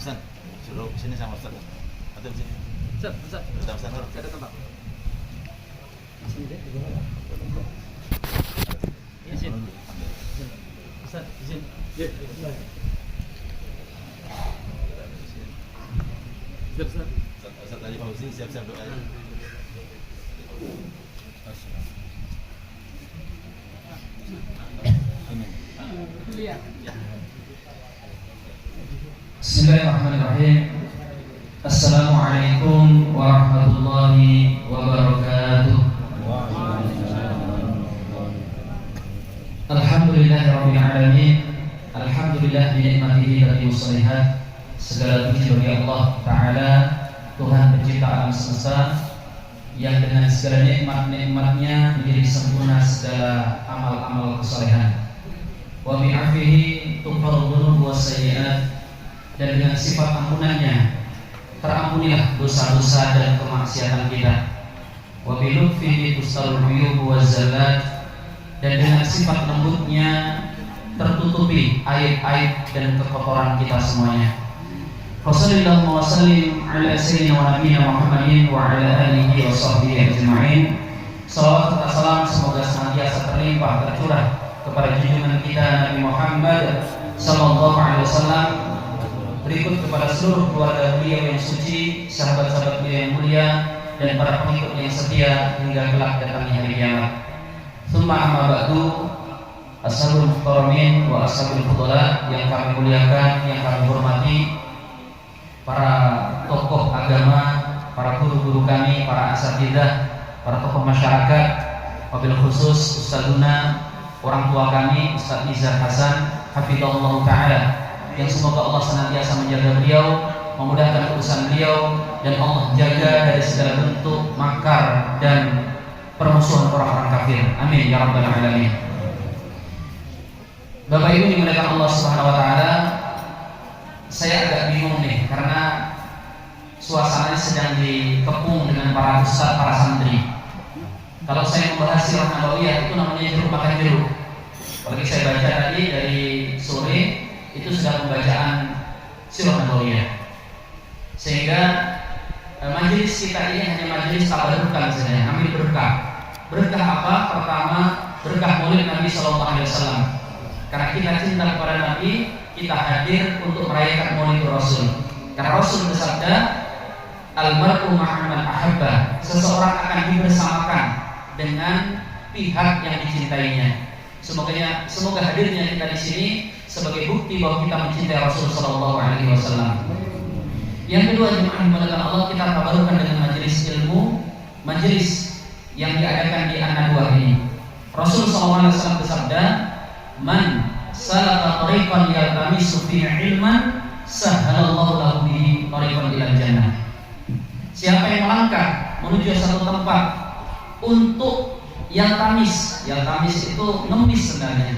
Ustaz, suruh sini sama Ustaz. Atau sini. Ustaz. Ustaz. Saya datang, Pak. Sini deh. Izin. Ustaz, izin. Ya. Ustaz. Ustaz tadi Fauzi siap-siap doa. Bismillahirrahmanirrahim. Assalamualaikum warahmatullahi wabarakatuh. Alhamdulillahirabbil alamin. Alhamdulillah bi ni'matihi tatimmu shalihat. Segala puji bagi Allah Ta'ala, Tuhan pencipta alam semesta, yang dengan segala nikmat-nikmatnya menjadi sempurna segala amal-amal kesalehan. Wa bi'afihi tughfaru dzunub was sayyi'at, dan dengan sifat ampunannya terampunilah dosa-dosa dan kemaksiatan kita. Wa bi lutfihi tustarul uyub waz zallat, dan dengan sifat lembutnya tertutupi aib-aib dan kekotoran kita semuanya. Wassallallahu wa sallim ala sayyidina wa nabiyina Muhammadin wa ala alihi wa sahbihi ajma'in. Salawat serta salam semoga senantiasa terlimpah tercurah kepada junjungan kita Nabi Muhammad sallallahu alaihi wasallam, berikut kepada seluruh keluarga beliau yang suci, sahabat-sahabat beliau yang mulia, dan para pengikut yang setia hingga kelak datangnya hari kiamat. Tsumma amma ba'du. Ashabul muhtaramin wa ashabul fudala yang kami muliakan, yang kami hormati, para tokoh agama, para guru-guru kami, para asatidzah, para tokoh masyarakat, wabil khusus ustadzuna, orang tua kami Ustaz Nizar Hasan hafizallahu taala, yang semoga Allah senantiasa menjaga beliau, memudahkan urusan beliau, dan Allah jaga dari segala bentuk makar dan permusuhan orang-orang kafir. Amin ya rabbal alamin. Bapak Ibu dimuliakan Allah Subhanahu wa taala, saya agak bingung nih karena suasananya sedang dikepung dengan para ustaz, para santri. Kalau saya membahas sirah nabawiyah itu namanya jeruk makan jeruk. Apalagi saya baca tadi dari sore itu sudah pembacaan sirah nabawiyah. Sehingga majelis kita ini hanya majelis tabarukan saja, ambil berkah. Berkah apa? Pertama, berkah Maulid Nabi sallallahu alaihi wasallam. Karena kita cinta kepada Nabi, kita hadir untuk merayakan Maulid Rasul. Karena Rasul bersabda, "Al-mar'u ma'a man ahabba." Seseorang akan dibersamakan dengan pihak yang dicintainya. Semoga hadirnya kita di sini sebagai bukti bahwa kita mencintai Rasul sallallahu alaihi wasallam. Yang kedua, jemaah dimulakan Allah, kita tabarukan dengan majelis ilmu, majelis yang diadakan di An-Nadwah ini. Rasul sallallahu alaihi wasallam bersabda, "Man salaka tariqan yaltamisu fihi ilman, sahhalallahu lahu bihi tariqan ilal jannah." Siapa yang melangkah menuju satu tempat untuk yaltamis itu ngemis sebenarnya,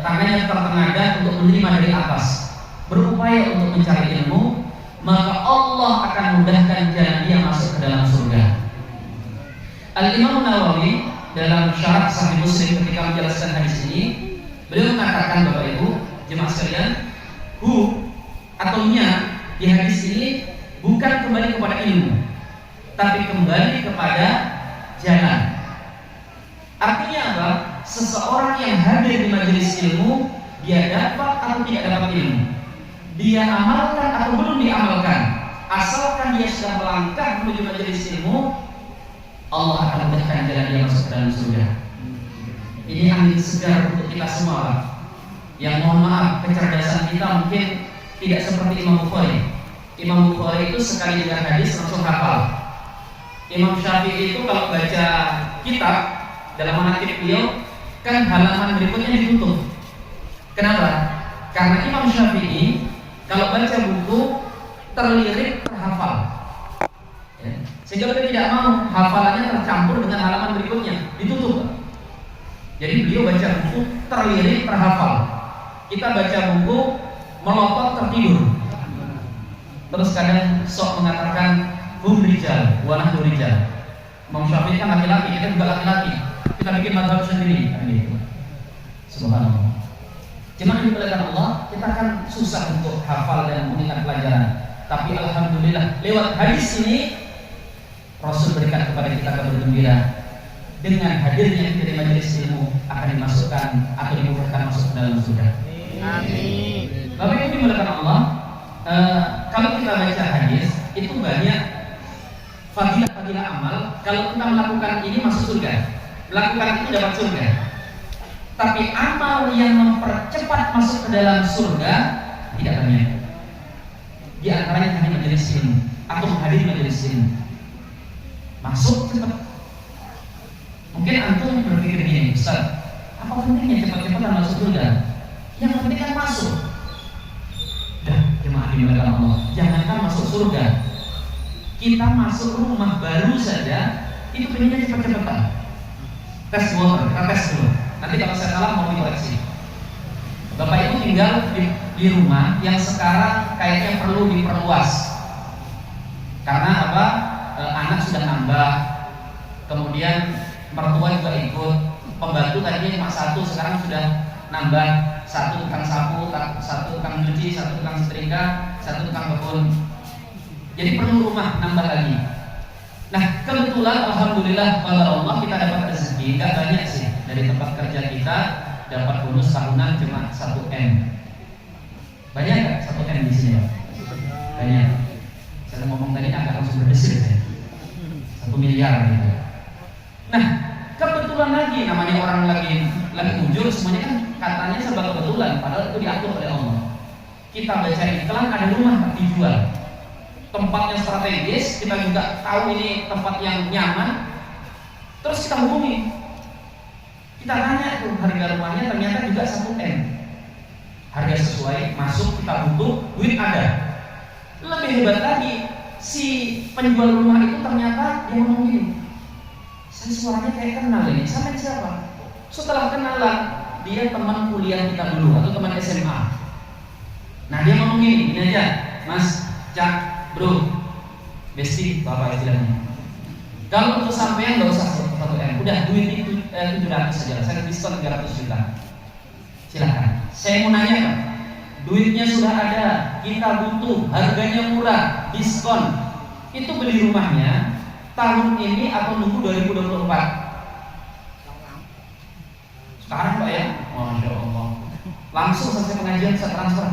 tangannya tertengadah untuk menerima dari atas, berupaya untuk mencari ilmu, maka Allah akan mudahkan jalan dia masuk ke dalam surga. Al-Imam Nawawi dalam syarah Sahih Muslim ketika menjelaskan hadis ini, beliau mengatakan, Bapak Ibu jemaah sekalian, atau nya di hadis ini bukan kembali kepada ilmu, tapi kembali kepada jalan. Artinya apa? Seseorang yang hadir di majelis ilmu, dia dapat atau tidak dapat ilmu, dia amalkan atau belum diamalkan, asalkan dia sudah melangkah menuju majelis ilmu, Allah akan mudahkan jalan dia masuk ke dalam surga. Ini angin segar untuk kita semua. Yang mohon maaf, kecerdasan kita mungkin tidak seperti Imam Bukhari. Imam Bukhari itu sekali dengar hadis langsung hafal. Imam Syafi'i itu kalau baca kitab dalam manaqib beliau, kan halaman berikutnya ditutup. Kenapa? Karena Imam Syafi'i kalau baca buku terlirik terhafal, ya. Sehingga beliau tidak mau hafalannya tercampur dengan halaman berikutnya, ditutup. Jadi beliau baca buku terlirik terhafal. Kita baca buku melotot tertidur. Terus kadang sok mengatakan hum rijal wa nahnu rijal. Imam Syafi'i kan laki-laki, kita juga laki-laki. Kita bikin mazhab sendiri. Subhanallah. Jemaah dimuliakan Allah, kita kan susah untuk hafal dan mengingat pelajaran. Tapi alhamdulillah lewat hadis ini Rasul berikan kepada kita kabar gembira. Dengan hadirnya kita di majelis ilmu akan dimasukkan atau dimudahkan masuk ke dalam surga. Amin. Bapak Ibu dimuliakan Allah, kalau kita baca hadis itu banyak fadilah-fadilah amal. Kalau kita melakukan ini masuk surga, melakukan itu dapat surga. Tapi amal yang mempercepat masuk ke dalam surga tidak banyak. Di antaranya hanya majelis ilmu atau menghadiri majelis ilmu. Masuk cepat. Mungkin antum berpikir gini, Ustaz, apa pentingnya cepat-cepatan masuk surga? Yang penting kan masuk. Dah, jemaah dimuliakan Allah, jangankan masuk surga, kita masuk rumah baru saja itu pengennya cepat-cepatan. Tes water, kita tes dulu. Nanti kalau saya salah mau dikoreksi. Bapak Ibu tinggal di rumah yang sekarang kayaknya perlu diperluas. Karena apa? Anak sudah nambah, kemudian mertua juga ikut, pembantu tadinya cuma satu, sekarang sudah nambah, satu tukang sapu, satu tukang cuci, satu tukang setrika, satu tukang kebun. Jadi perlu rumah nambah lagi. Nah kebetulan alhamdulillah pada Allah kita dapat rezeki, nggak banyak sih, dari tempat kerja kita dapat bonus tahunan cuma 1M. Banyak nggak 1M di sini? Banyak. Saya ngomong tadi agak langsung berdesir saya. 1 miliar gitu. Nah, kebetulan lagi namanya orang lagi ujur, semuanya kan katanya serba kebetulan, padahal itu diatur oleh Allah. Kita baca iklan ada rumah dijual, tempatnya strategis, kita juga tahu ini tempat yang nyaman. Terus kita hubungi, kita tanya tuh harga rumahnya, ternyata juga 1M. Harga sesuai, masuk, kita butuh, duit ada. Lebih hebat lagi, si penjual rumah itu ternyata dia ngomong gini, saya suaranya kayak kenal ini, sampai siapa? Setelah kenalan, dia teman kuliah kita dulu atau teman SMA. Nah dia ngomong gini aja, Mas, Cak, Bro, Besti, Bapak istilahnya. Kalau untuk sampean nggak usah 1M, udah duit itu 700 saja, saya diskon 300 juta. Silakan. Saya mau nanya kan, duitnya sudah ada, kita butuh, harganya murah, diskon. Itu beli rumahnya tahun ini atau nunggu 2024? Sekarang Pak ya? Masya Allah. Langsung selesai pengajian bisa transfer.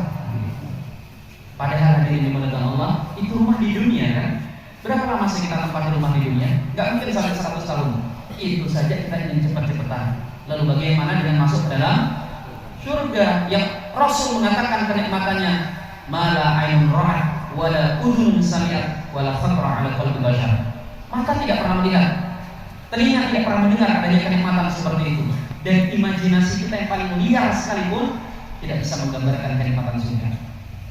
Padahal hadirin dimuliakan Allah, itu rumah di dunia kan? Berapa lama sih kita tempati rumah di dunia? Gak mungkin sampai 100 tahun. Itu saja kita ingin cepat-cepatan. Lalu bagaimana dengan masuk ke dalam surga yang Rasul mengatakan kenikmatannya, mala ainun ra'at wala udhun sami'at wala khatra ala qalbi bashar. Mata tidak pernah melihat, telinga tidak pernah mendengar adanya kenikmatan seperti itu, dan imajinasi kita yang paling liar sekalipun tidak bisa menggambarkan kenikmatan surga.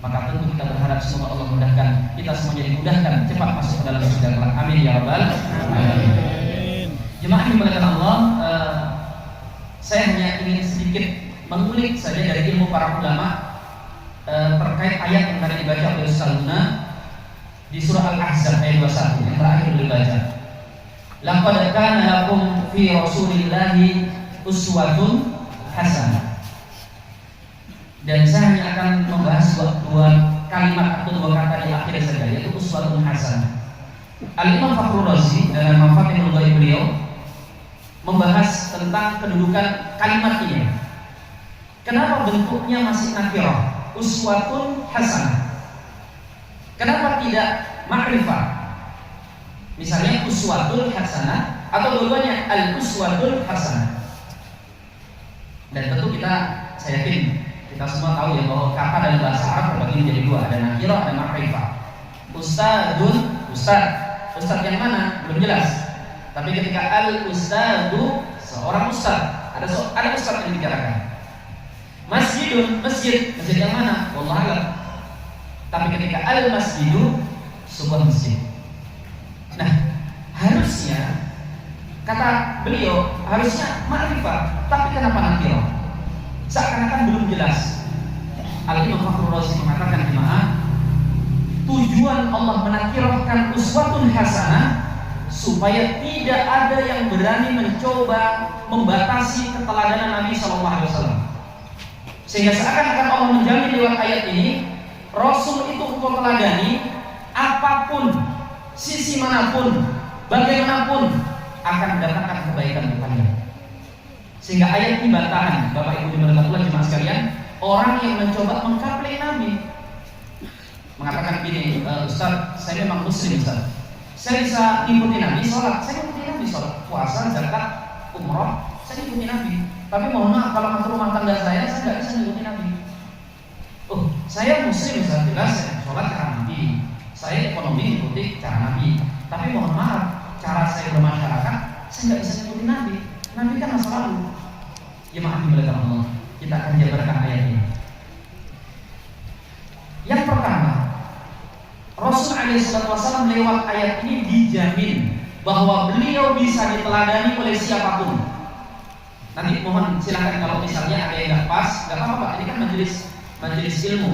Maka tentu kita berharap semoga Allah mudahkan kita semuanya, dimudahkan cepat masuk ke dalam surga kelak. Amin ya rabbal alamin. Jemaah dimuliakan Allah, saya hanya ingin sedikit mengulik saja dari ilmu para ulama terkait ayat yang tadi dibaca oleh Ustaz Luna di surah Al-Ahzab ayat 21 yang terakhir dibaca. Laqad kana lakum fi Rasulillahi uswatun hasanah. Dan saya hanya akan membahas dua kalimat atau dua kata di akhir saja, yaitu uswatun hasanah. Al-Imam Fakhrur Razi dalam Mafatihul Ghaib beliau membahas tentang kedudukan kalimat ini. Kenapa bentuknya masih nakirah? Uswatun hasanah. Kenapa tidak ma'rifah? Misalnya uswatul hasanah atau dua-duanya al-uswatul hasanah. Dan tentu saya yakin kita semua tahu ya bahwa kata dalam bahasa Arab terbagi menjadi dua, ada nakirah, ada ma'rifah. Ustaz yang mana? Belum jelas. Tapi ketika al-ustadu, seorang ustaz, ada ustaz yang dibicarakan. Masjid yang mana? Wallahu a'lam. Tapi ketika al-masjidu, sebuah masjid. Nah, harusnya kata beliau harusnya ma'rifah, tapi kenapa nakirah? Seakan-akan belum jelas. Al-Imam Fakhrur Razi mengatakan, jemaah, tujuan Allah menakirahkan uswatun hasanah supaya tidak ada yang berani mencoba membatasi keteladanan Nabi SAW. Sehingga seakan-akan Allah menjamin lewat ayat ini, Rasul itu engkau teladani, apapun, sisi manapun, bagaimanapun akan mendatangkan kebaikan kepadanya. Sehingga ayat ini bantahan Bapak Ibu dimuliakan Allah jemaah sekalian, orang yang mencoba mengkaplek Nabi mengatakan gini, Ustaz, saya memang muslim Ustaz, saya bisa ikuti Nabi sholat, saya ikuti Nabi sholat, puasa, zakat, umroh, saya ikuti Nabi. Tapi mohon maaf kalau ngatur rumah tangga saya nggak bisa ikuti Nabi. Oh, saya muslim Ustaz, jelas saya sholat cara Nabi, saya ekonomi ikuti cara Nabi. Tapi mohon maaf, cara saya bermasyarakat, saya nggak bisa ikuti Nabi. Nabi kan masa lalu. Ya maaf dimuliakan Allah, kita akan jabarkan ayat ini. Yang pertama, Rasul SAW lewat ayat ini dijamin bahwa beliau bisa diteladani oleh siapapun. Nanti mohon silakan kalau misalnya ada yang nggak pas, nggak apa-apa Pak. Ini kan majelis ilmu.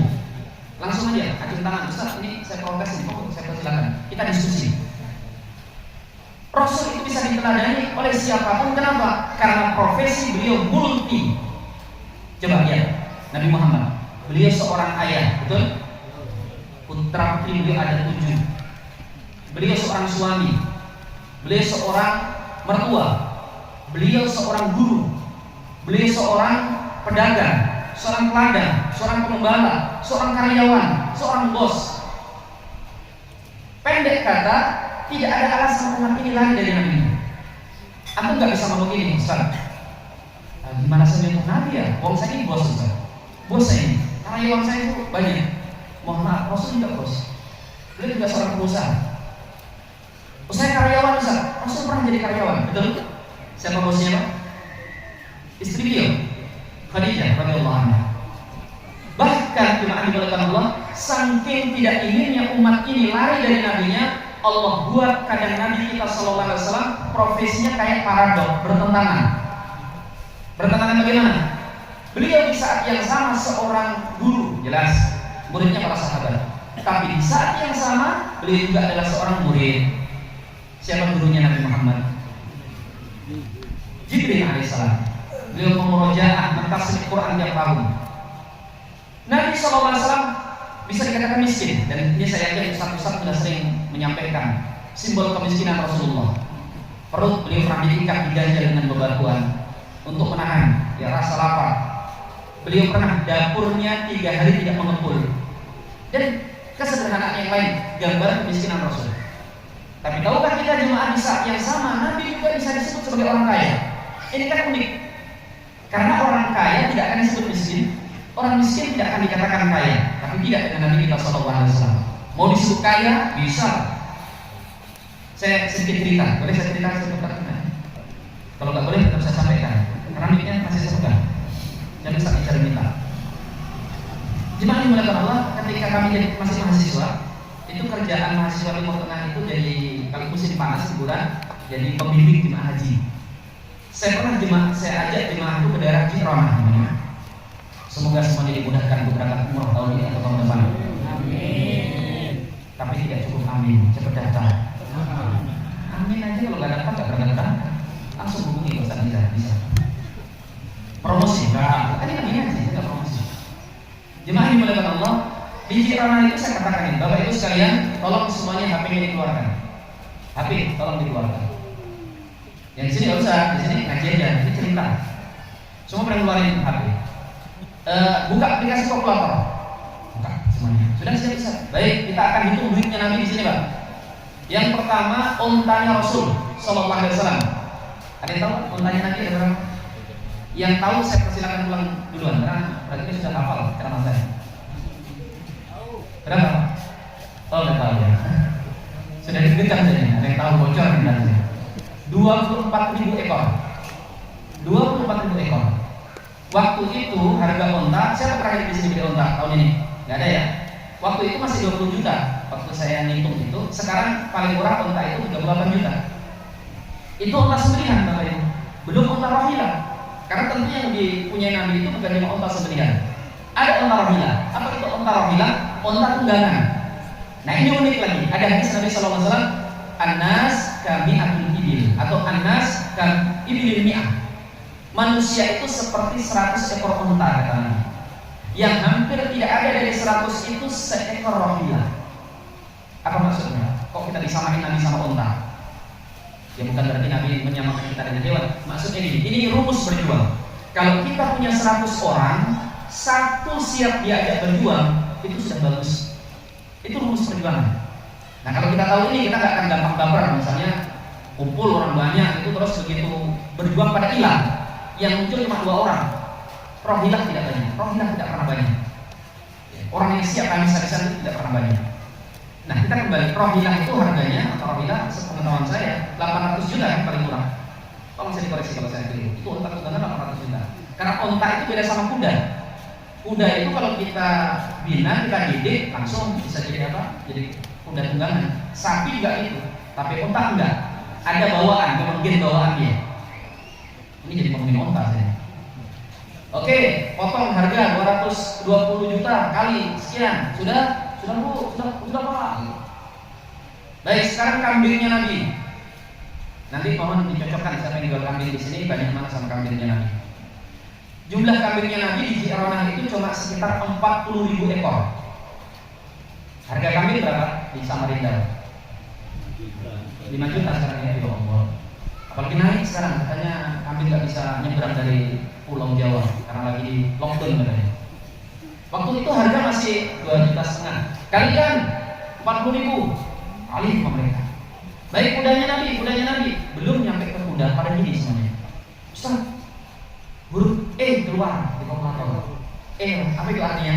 Langsung aja, acung tangan. Ustaz, ini saya protes ini, saya persilakan. Kita diskusi. Rasul itu bisa diteladani oleh siapapun. Kenapa? Karena profesi beliau multi. Coba lihat Nabi Muhammad. Beliau seorang ayah, betul? Putra putri beliau ada 7. Beliau seorang suami. Beliau seorang mertua. Beliau seorang guru. Beliau seorang pedagang, seorang peladang, seorang pengembala, seorang karyawan, seorang bos. Pendek kata, tidak ada alasan umat ini lari dari Nabi. Aku nggak bisa ngomong gini, Ustaz. Gimana saya menyentuh Nabi ya? Wong saya ini bos, Ustaz. Bos saya ini, karyawan saya itu banyak. Mohon maaf, Rasul juga bos. Beliau juga seorang pengusaha. Saya karyawan, Ustaz. Rasul pernah jadi karyawan, betul? Siapa bosnya Pak? Istri beliau, Khadijah radhiyallahu anha. Bahkan jemaah dimuliakan Allah, saking tidak inginnya umat ini lari dari nabinya, Allah buat kadang Nabi kita sallallahu alaihi wasallam profesinya kayak paradok, bertentangan. Bertentangan bagaimana? Beliau di saat yang sama seorang guru, jelas muridnya para sahabat. Tapi di saat yang sama beliau juga adalah seorang murid. Siapa gurunya Nabi Muhammad? Jibril alaihissalam. Beliau memurojaah mentafsir Quran tiap tahun. Nabi SAW bisa dikatakan miskin, dan ini saya yakin Ustaz-Ustaz sudah sering menyampaikan simbol kemiskinan Rasulullah. Perut beliau pernah diikat diganjal dengan bebatuan untuk menahan rasa lapar. Beliau pernah dapurnya 3 hari tidak mengepul. Dan kesederhanaan yang lain, gambar kemiskinan Rasul. Tapi tahukah kita jemaah di saat yang sama Nabi juga bisa disebut sebagai orang kaya? Ini kan unik. Karena orang kaya tidak akan disebut miskin, orang miskin tidak akan dikatakan kaya. Tapi tidak dengan Nabi kita SAW. Mau disebut kaya bisa. Saya sedikit cerita, boleh saya cerita sebentar? Kalau nggak boleh tetap saya sampaikan. Karena miknya masih sepegang. Jangan bisa bicara minta. Jemaah dimuliakan Allah, ketika kami masih mahasiswa, itu kerjaan mahasiswa Timur Tengah itu jadi kalau musim panas liburan jadi pembimbing jemaah haji. Saya ajak jemaah itu ke daerah Jironah. Semoga semuanya dimudahkan untuk berangkat umroh tahun ini atau tahun depan. Amin. Tapi tidak cukup amin, cepat datang. Amin aja kalau nggak datang nggak berangkat, langsung hubungi Ustaz bisa. Promosi, tadi kan ini aja, tidak promosi. Jemaah dimuliakan Allah, di Jironah itu saya katakan ini, Bapak Ibu sekalian, tolong semuanya HP-nya dikeluarkan. HP, tolong dikeluarkan. Yang di sini nggak usah, di sini ngaji aja, ini cerita. Semua pernah keluarin HP. Buka aplikasi kalkulator. Buka semuanya. Sudah siap bisa. Baik, kita akan hitung duitnya Nabi di sini, Pak. Yang pertama, untanya Rasul sallallahu alaihi wasallam. Ada yang tahu untanya Nabi ada berapa? Yang tahu saya persilakan pulang duluan, karena berarti sudah hafal ceramah saya. Berapa? Oh, nggak tahu ya. Sudah deg-degan saja. Ada yang tahu bocor nanti. 24.000 ekor. 24.000 ekor. Waktu itu harga onta, siapa terakhir di sini beli onta tahun ini? Nggak ada ya. Waktu itu masih 20 juta. Waktu saya ngitung itu, sekarang paling murah onta itu 38 juta. Itu onta sembelihan, Bapak Ibu. Belum onta rahilah. Karena tentunya yang dipunyai Nabi itu bukan cuma onta sembelihan. Ada onta rahilah. Apa itu onta rahilah? Onta tunggangan. Nah ini unik lagi. Ada hadis Nabi SAW, An-nas kami'atul ibil, atau An-nas kam ibilil mi'ah. Manusia itu seperti 100 ekor unta, kata Nabi. Yang hampir tidak ada dari 100 itu seekor rohilah. Apa maksudnya? Kok kita disamain Nabi sama unta? Ya bukan berarti Nabi menyamakan kita dengan hewan. Maksudnya ini rumus berjuang. Kalau kita punya 100 orang, satu siap diajak berjuang, itu sudah bagus. Itu rumus perjuangan. Nah kalau kita tahu ini, kita nggak akan gampang baper. Misalnya kumpul orang banyak itu terus begitu berjuang pada hilang, yang muncul cuma 2 orang. Rohilah tidak banyak. Rohilah tidak pernah banyak. Orang yang siap habis-habisan itu tidak pernah banyak. Nah kita kembali, rohilah itu harganya, atau rohilah sepengetahuan saya 800 juta yang paling murah. Tolong saya dikoreksi kalau saya keliru. Itu unta tunggangan 800 juta. Karena unta itu beda sama kuda. Kuda itu kalau kita bina, kita didik, langsung bisa jadi apa? Jadi kuda tunggangan. Sapi juga itu, tapi unta enggak. Ada bawaan, kemudian bawaan dia. Ini jadi pemimpin unta saya. Oke, potong harga 220 juta kali sekian. Sudah Bu, sudah Pak. Baik, sekarang kambingnya Nabi. Nanti mohon dicocokkan siapa yang jual kambing di sini banyak mana sama kambingnya Nabi. Jumlah kambingnya Nabi di Ji'ronah itu cuma sekitar 40.000 ekor. Harga kambing berapa di Samarinda? 5 juta sekarang ya, ya Allah. Apalagi naik sekarang, katanya kambing nggak bisa nyebrang dari Pulau Jawa karena lagi di lockdown katanya. Waktu itu harga masih 2,5 juta. Kalikan 40.000, alih pemerintah. Baik, kudanya Nabi belum nyampe ke kuda pada gini semuanya. Ustaz, huruf E keluar di kalkulator. Apa itu artinya?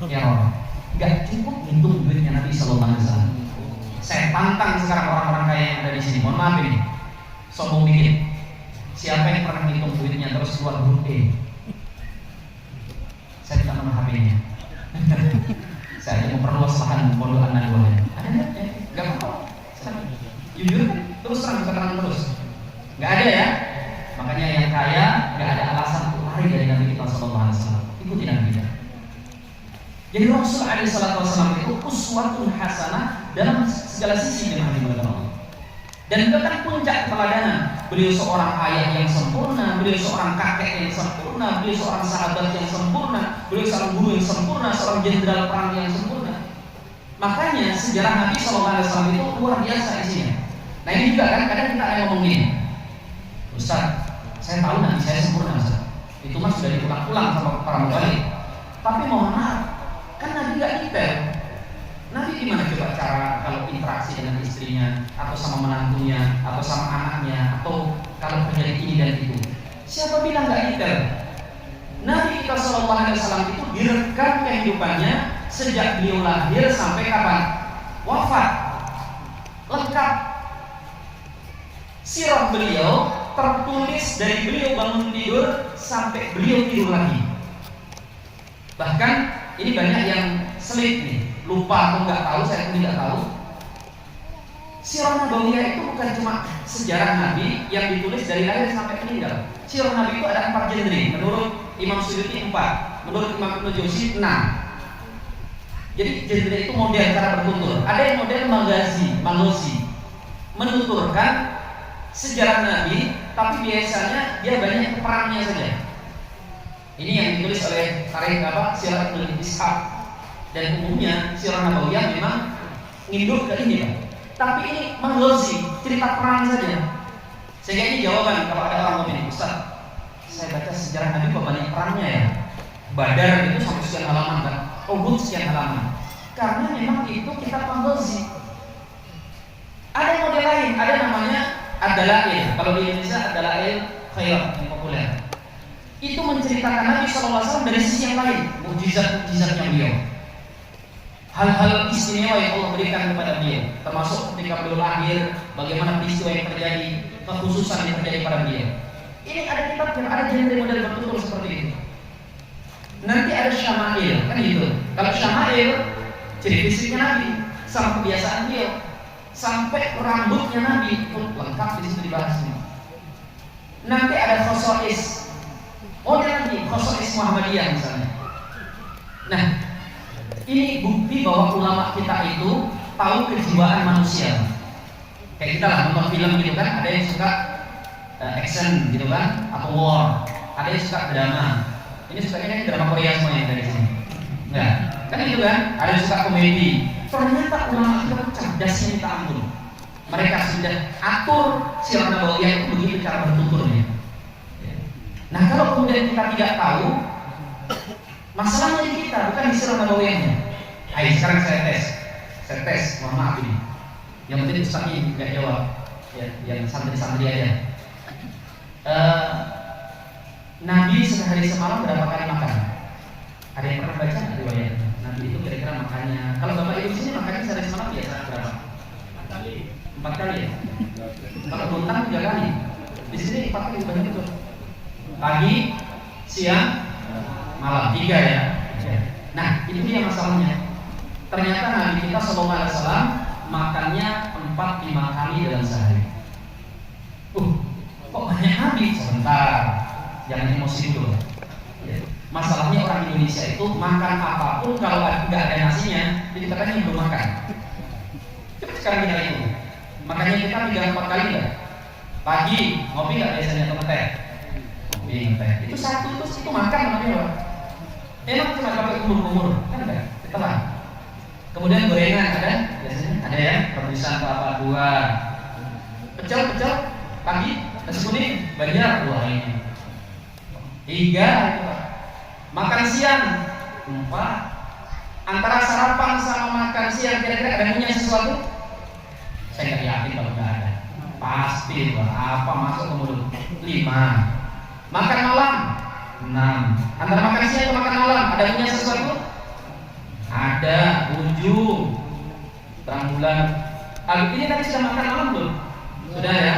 Error. Gak cukup hitung duitnya Nabi Sallallahu Alaihi Wasallam. Saya tantang sekarang orang-orang kaya yang ada di sini. Mohon maaf ini, sombong dikit. Siapa yang pernah hitung duitnya terus keluar huruf E? Saya tidak mana HP-nya. Saya hanya memperluas lahan pondok anak buahnya. Ada nggak? Gak apa-apa. Jujur kan? Terus terang, terang terus. Gak ada ya. Makanya yang kaya gak ada alasan untuk lari dari Nabi kita Sallallahu Alaihi Wasallam. Ikuti Nabi kita. Jadi Rasul Alaihi Wasallam itu uswatun hasanah dalam segala sisi dengan hadirat Allah. Dan itu kan puncak keteladanan. Beliau seorang ayah yang sempurna, beliau seorang kakek yang sempurna, beliau seorang sahabat yang sempurna, beliau seorang guru yang sempurna, seorang jenderal perang yang sempurna. Makanya sejarah Nabi SAW itu luar biasa isinya. Nah ini juga kan kadang kita ada ngomong gini, Ustaz, saya tahu Nabi saya sempurna Ustaz. Itu mah sudah diulang-ulang sama para mubalik. Tapi mohon maaf, kan Nabi gak detail. Nabi gimana coba cara kalau interaksi dengan istrinya, atau sama menantunya, atau sama anaknya, atau kalau terjadi ini dan itu? Siapa bilang gak detail? Nabi kita Sallallahu Alaihi Wasallam itu direkam kehidupannya sejak beliau lahir sampai kapan? Wafat. Lengkap. Sirah beliau tertulis dari beliau bangun tidur sampai beliau tidur lagi. Bahkan ini banyak yang selip nih, lupa atau nggak tahu, saya pun tidak tahu. Sirah Nabawiyah itu bukan cuma sejarah Nabi yang ditulis dari lahir sampai meninggal. Sirah Nabi itu ada 4 genre. Menurut Imam Suyuti 4, menurut Imam Ibnu Jauzi 6. Jadi genre itu model cara bertutur. Ada yang model magazi, menuturkan sejarah Nabi, tapi biasanya dia banyak perangnya saja. Ini yang ditulis oleh Sirah Ibnu Ishaq. Dan umumnya Sirah Nabawiyah memang nginduk ke ini Pak. Tapi ini maghazi, cerita perang saja. Sehingga ini jawaban kalau ada orang ngomong, Ustaz, saya baca sejarah Nabi kok banyak perangnya ya. Badar itu sampai sekian halaman kan, Uhud sekian halaman. Karena memang itu kitab maghazi. Ada model lain, ada namanya Ad-Dalail. Kalau di Indonesia Ad-Dalail Khairat yang populer. Itu menceritakan Nabi SAW dari sisi yang lain, mukjizat-mukjizatnya beliau. Hal-hal istimewa yang Allah berikan kepada beliau, termasuk ketika beliau lahir, bagaimana peristiwa yang terjadi, kekhususan yang terjadi pada beliau. Ini ada kitab yang ada genre model bertutur seperti itu. Nanti ada Syama'il, kan gitu. Kalau Syama'il, ciri fisiknya Nabi, sama kebiasaan beliau, sampai rambutnya Nabi itu lengkap di situ dibahasnya. Nanti ada Khosois, model lagi Khosois Muhammadiyah misalnya. Nah, ini bukti bahwa ulama kita itu tahu kejiwaan manusia. Kayak kita lah nonton film gitu kan, ada yang suka action gitu kan, atau war, ada yang suka drama. Ini sukanya drama Korea semuanya dari sini. Enggak, kan itu kan, ada yang suka komedi. Ternyata ulama kita cerdasnya minta ampun. Mereka sudah atur sirah nabawiyah itu begitu cara bertuturnya. Nah kalau kemudian kita tidak tahu, masalahnya di kita bukan di sirah nabawiyahnya. Ayo sekarang saya tes, mohon maaf ini. Yang penting Ustaznya nggak jawab, ya, yang santri-santri aja. Nabi sehari semalam berapa kali makan? Ada yang pernah baca nggak riwayat? Nabi itu kira-kira makannya. Kalau bapak ibu sini makannya sehari semalam biasa berapa? 4 kali ya? Kalau buntang 3 kali. Di sini 4 kali banyak itu. Pagi, siang, malam 3 ya. Nah itu dia masalahnya. Ternyata Nabi kita Sallallahu Alaihi Wasallam makannya 4-5 kali dalam sehari. Kok banyak Nabi? Sebentar, jangan emosi dulu. Masalahnya orang Indonesia itu makan apapun kalau nggak ada nasinya, jadi katanya belum makan. Coba sekarang kita itu, makanya kita 3-4 kali nggak? Pagi ngopi nggak biasanya atau teh? Ngopi teh. Itu satu itu makan namanya apa? Emang cuma pakai kumur-kumur kan enggak? Teman. Kemudian gorengan ada, biasanya ada ya, rebusan kelapa 2, pecel pagi, nasi kuning, banyak 2 ini. 3, makan siang 4. Antara sarapan sama makan siang kira-kira ada punya sesuatu? Saya nggak yakin kalau nggak ada. Pasti apa masuk ke mulut? 5. Makan malam 6. Antara makan siang atau makan malam ada punya sesuatu? Ada 7. Terang bulan. Ini tadi sudah makan malam belum? Sudah ya.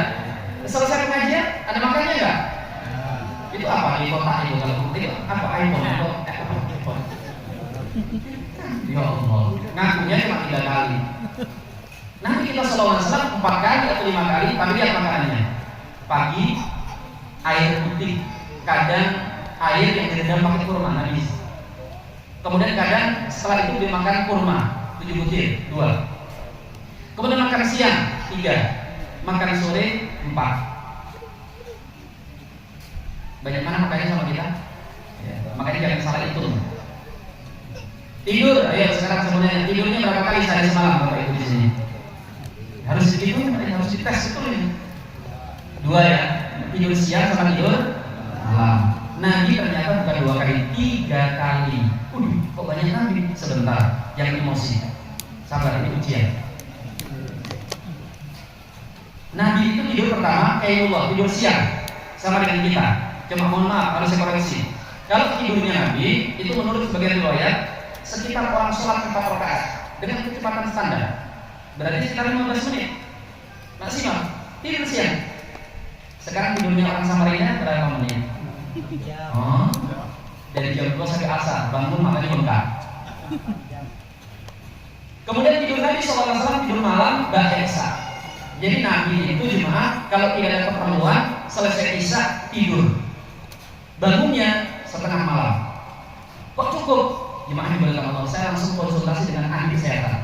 Selesai pengajian ada makannya nggak? Itu apa di kotak itu kalau itu apa iPhone atau iPhone? Ya Allah, ngakunya cuma 3 kali. Nanti kita Sallallahu Alaihi Wasallam 4 kali atau 5 kali. Tapi lihat makanannya. Pagi air putih, kadang air yang direndam pakai kurma Nabi. Kemudian kadang setelah itu dia makan kurma 7 butir 2. Kemudian makan siang 3, makan sore 4. Banyak mana makannya sama kita? Ya, makanya jangan salah hitung. Tidur, ayo sekarang semuanya tidurnya berapa kali sehari semalam Bapak Ibu di sini? Harus dihitung, harus dites betul ini. 2 ya, tidur siang sama tidur malam. Nabi ternyata bukan 2 kali, 3 kali. Kok banyak Nabi? Sebentar, jangan emosi. Sabar, ini ujian. Nabi itu tidur pertama kayak Allah, tidur siang sama dengan kita. Cuma mohon maaf, harus saya koreksi. Kalau tidurnya Nabi itu menurut sebagian riwayat sekitar orang sholat 4 rakaat dengan kecepatan standar. Berarti sekitar 15 menit maksimal tidur siang. Sekarang tidurnya orang Samarinda berapa menit? Oh, dari jam 2 sampai asar, bangun matanya bengkak. Kemudian tidur Nabi SAW tidur malam ba'da isya. Jadi Nabi itu jemaah kalau tidak ada keperluan selesai isya tidur. Bangunnya setengah malam. Kok cukup? Jemaah dimuliakan Allah, saya langsung konsultasi dengan ahli kesehatan.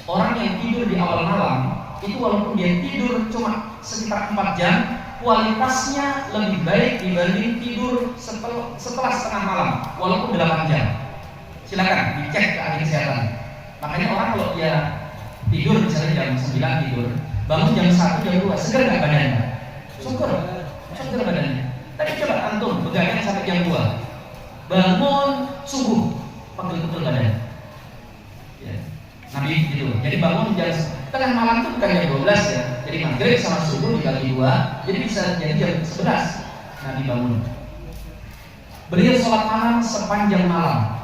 Orang yang tidur di awal malam itu walaupun dia tidur cuma sekitar 4 jam, kualitasnya lebih baik dibanding tidur setelah setengah malam walaupun 8 jam. Silakan dicek ke ahli kesehatan. Makanya orang kalau dia tidur misalnya jam 9 tidur, bangun jam 1 jam 2, seger nggak badannya? Seger badannya. Tapi coba antum begadang sampai jam 2, bangun subuh, pegel-pegel badan. Ya. Nabi gitu. Jadi bangun jam tengah malam itu bukan jam 12 ya. Jadi maghrib sama subuh dibagi 2, jadi bisa jadi jam 11 Nabi bangun. Beliau sholat malam sepanjang malam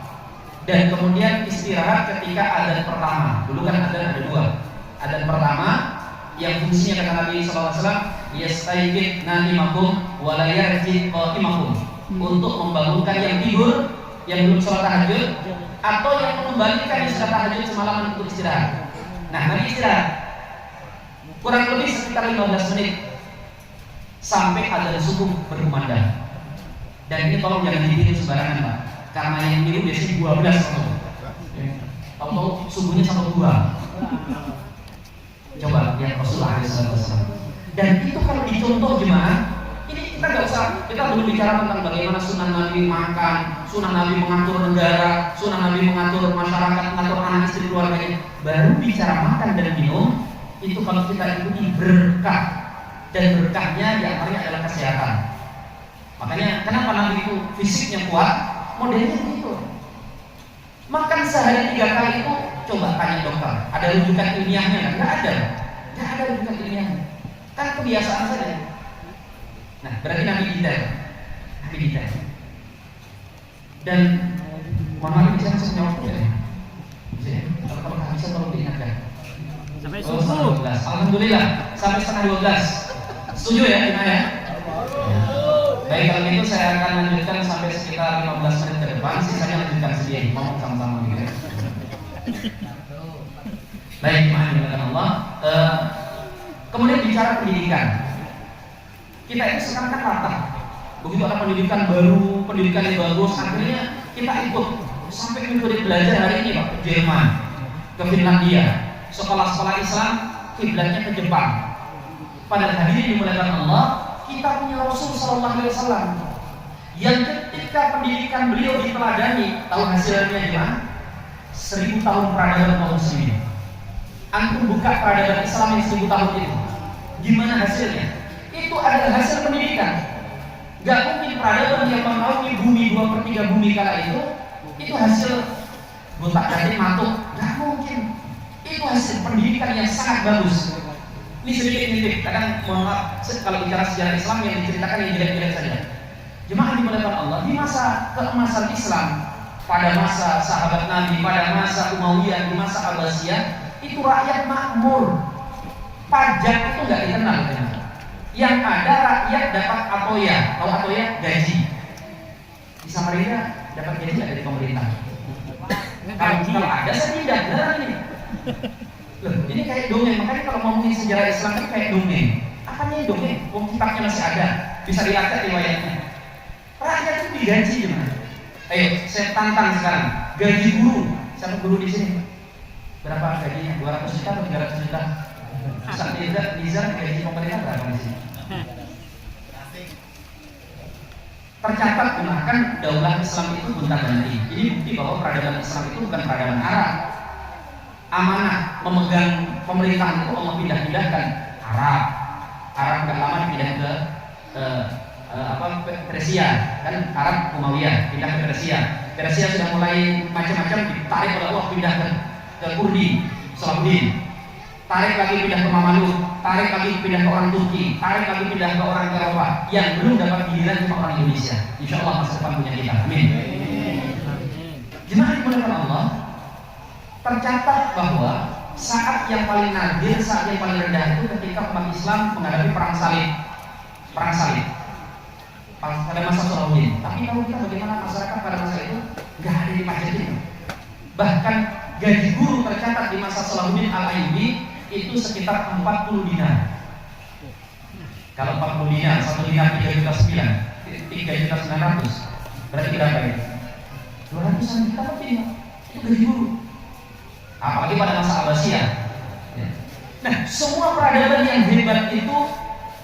dan kemudian istirahat ketika adzan pertama. Dulu kan adzan ada 2. Adzan pertama yang fungsinya kata Nabi SAW, yastaiqid nadimakum wa la yarji qaimakum, untuk membangunkan yang tidur, yang belum sholat tahajud, atau yang mengembalikan yang sudah tahajud semalaman untuk istirahat. Nah, Nabi istirahat kurang lebih sekitar 15 menit sampai adzan subuh berkumandang. Dan ini tolong jangan ditiru sembarangan Pak, karena yang tiru biasanya 12 atau subuhnya sampai 2. Coba lihat Rasulullah SAW. Dan itu kalau dicontoh jemaah, ini Kita nggak usah, kita belum bicara tentang bagaimana sunnah Nabi makan, sunnah Nabi mengatur negara, sunnah Nabi mengatur masyarakat, mengatur anak istri keluarganya. Baru bicara makan dan minum, itu kalau kita ikuti berkah, dan berkahnya diantaranya adalah kesehatan. Makanya kenapa Nabi itu fisiknya kuat, modelnya begitu. Makan sehari 3 kali itu coba tanya dokter, ada rujukan ilmiahnya nggak? Nggak ada rujukan ilmiahnya. Kan kebiasaan saja. Nah, berarti Nabi detail. Dan mohon maaf bisa langsung jawab ya. Bisa ya? Kalau nggak bisa tolong diingatkan. Sampai Oh, subuh. 12. Alhamdulillah sampai setengah 12. Setuju ya gimana ya? Baik, kalau gitu saya akan lanjutkan sampai sekitar 15 menit ke depan. Sisanya lanjutkan sendiri, ngomong sama-sama gitu ya. Baik, dimaafkan Allah. Kemudian bicara pendidikan. Kita itu sekarang kan rata. Begitu ada pendidikan baru, pendidikan yang bagus, akhirnya kita ikut sampai mengikuti belajar hari ini Pak, ke Jerman, ke Finlandia, sekolah-sekolah Islam kiblatnya ke Jepang. Pada hadirin dimuliakan Allah, kita punya Rasul Sallallahu Alaihi Wasallam yang ketika pendidikan beliau diteladani, tahu hasilnya gimana? 1000 tahun peradaban kaum muslimin. Antum buka peradaban Islam yang 1000 tahun itu, gimana hasilnya? Itu adalah hasil pendidikan. Gak mungkin peradaban yang menaungi bumi 2/3 bumi kala itu hasil gontak-gantik matuk. Gak mungkin. Itu hasil pendidikan yang sangat bagus. Ini sedikit nitip. Kadang mohon maaf kalau bicara sejarah Islam yang diceritakan yang jelek-jelek saja. Jemaah dimuliakan Allah, di masa keemasan Islam, pada masa sahabat Nabi, pada masa Umayyah, di masa Abbasiyah, itu rakyat makmur. Pajak itu nggak dikenal. Yang ada rakyat dapat atoya. Tahu atoya? Gaji. Di Samarinda dapat gaji nggak dari pemerintah? Kalau ada saya tidak benar ini. Loh, ini kayak dongeng. Makanya kalau ngomongin sejarah Islam itu kayak dongeng. Apanya dongeng? Wong kitabnya masih ada, bisa dilacak riwayatnya. Rakyat itu digaji gimana? Ayo, saya tantang sekarang. Gaji guru. Siapa guru di sini? Berapa gajinya? 200 juta atau 300 juta? Ustaz Nizar gaji pemerintah berapa di sini? Tercatat gunakan daulah Islam itu gonta-ganti. Ini bukti bahwa peradaban Islam itu bukan peradaban Arab. Amanah memegang pemerintahan itu Allah pindah-pindahkan. Arab nggak lama pindah ke Persia, kan Arab Umayyah pindah ke Persia. Persia sudah mulai macam-macam ditarik oleh Allah pindah ke Kurdi, Salahuddin. Tarik lagi pindah ke Mamaluk, tarik lagi pindah ke orang Turki, tarik lagi pindah ke orang Eropa. Yang belum dapat giliran cuma orang Indonesia. Insya Allah masa depan punya kita. Amin. Jemaah dimuliakan Allah, tercatat bahwa saat yang paling nadir, saat yang paling rendah itu ketika umat Islam menghadapi perang salib. Pada masa Salahuddin. Tapi tahu kita bagaimana masyarakat pada masa itu nggak ada dipajakin. Bahkan gaji guru tercatat di masa Salahuddin Al-Ayyubi itu sekitar 40 dinar. Kalau 40 dinar, 1 dinar 3.900.000. Berarti berapa ya? 200-an juta lebih. Itu gaji guru. Apalagi pada masa Abbasiyah. Nah, semua peradaban yang hebat itu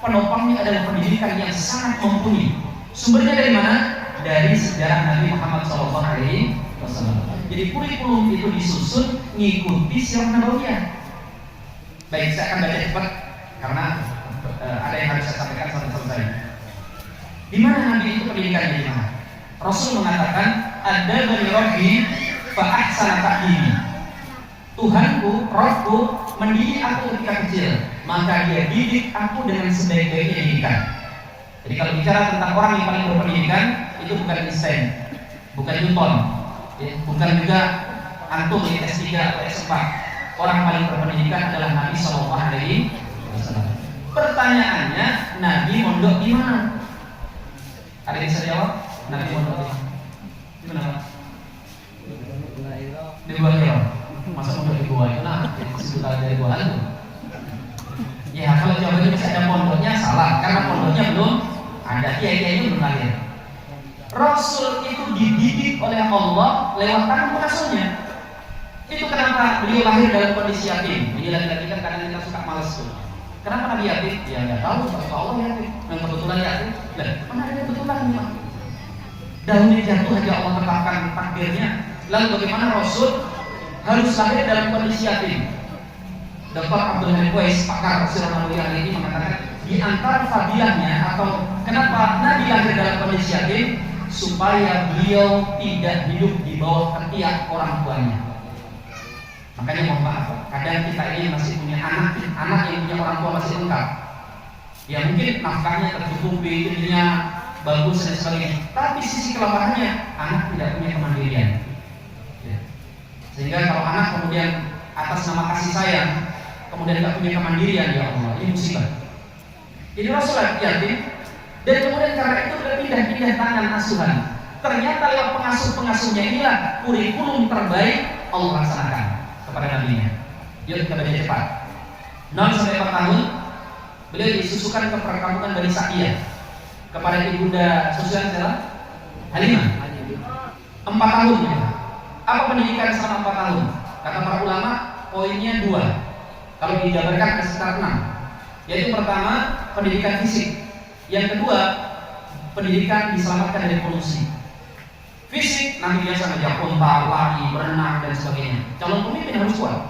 penopangnya adalah pendidikan yang sangat mumpuni. Sumbernya dari mana? Dari sejarah Nabi Muhammad SAW. Jadi kurikulum itu disusun ngikuti sirah nabawiyah. Baik, saya akan baca cepat karena ada yang harus saya sampaikan sampai selesai. Di mana Nabi itu pendidikannya di mana? Rasul mengatakan, ada bani Rabbi fa ahsana ta'dili. Tuhanku, Rabbku mendidik aku ketika kecil, maka dia didik aku dengan sebaik-baiknya didikan. Jadi kalau bicara tentang orang yang paling berpendidikan, itu bukan Einstein, bukan Newton, ya, bukan juga antum di S3 atau S4. Orang paling berpendidikan adalah Nabi Sallallahu Alaihi Wasallam. Pertanyaannya, Nabi mondok di mana? Ada yang bisa jawab? Nabi mondok di mana? Di Gua Hiro. Masa mondok di Gua itu? Nah, disebut dari Gua Hantu. Ya, kalau jawabannya bisa ada pondoknya salah, karena pondoknya belum ada, kiai-kiainya belum lahir. Rasul itu dididik oleh Allah lewat tangan pengasuhnya. Itu kenapa beliau lahir dalam kondisi yatim. Ini laki-laki kan kadang kita suka malas tuh. Kenapa Nabi yatim? Ya nggak tahu, kalau Allah yatim. Yang kebetulan yatim, lah mana ada kebetulan memang. Daunnya jatuh aja Allah tetapkan takdirnya. Lalu bagaimana Rasul harus lahir dalam kondisi yatim? Dr. Abdul Hamid Qais, pakar tafsir Nabawi ini mengatakan di antara fadilahnya atau kenapa Nabi lahir dalam kondisi yatim, supaya beliau tidak hidup di bawah ketiak orang tuanya. Makanya mohon maaf, kadang kita ini masih punya anak yang punya orang tua masih lengkap. Ya mungkin nafkahnya tercukupi, dirinya bagus dan sebagainya. Tapi sisi kelemahannya, anak tidak punya kemandirian. Ya. Sehingga kalau anak kemudian atas nama kasih sayang, kemudian tidak punya kemandirian, ya Allah, ini musibah. Jadi Rasulullah yatim, dan kemudian karena itu berpindah-pindah tangan asuhan. Ternyata lewat pengasuh-pengasuhnya inilah kurikulum terbaik Allah laksanakan kepada nabinya. Yuk kita baca cepat. 0-4 tahun beliau disusukan ke perkampungan Bani Sa'iyah kepada ibunda sosial siapa? Halimah. 4 tahun. Apa pendidikan selama 4 tahun? Kata para ulama poinnya 2. Kalau dijabarkan ada sekitar 6. Yaitu pertama pendidikan fisik, yang kedua pendidikan diselamatkan dari polusi. Fisik nanti biasa ngajak onta, lari, berenang dan sebagainya. Calon pemimpin harus kuat.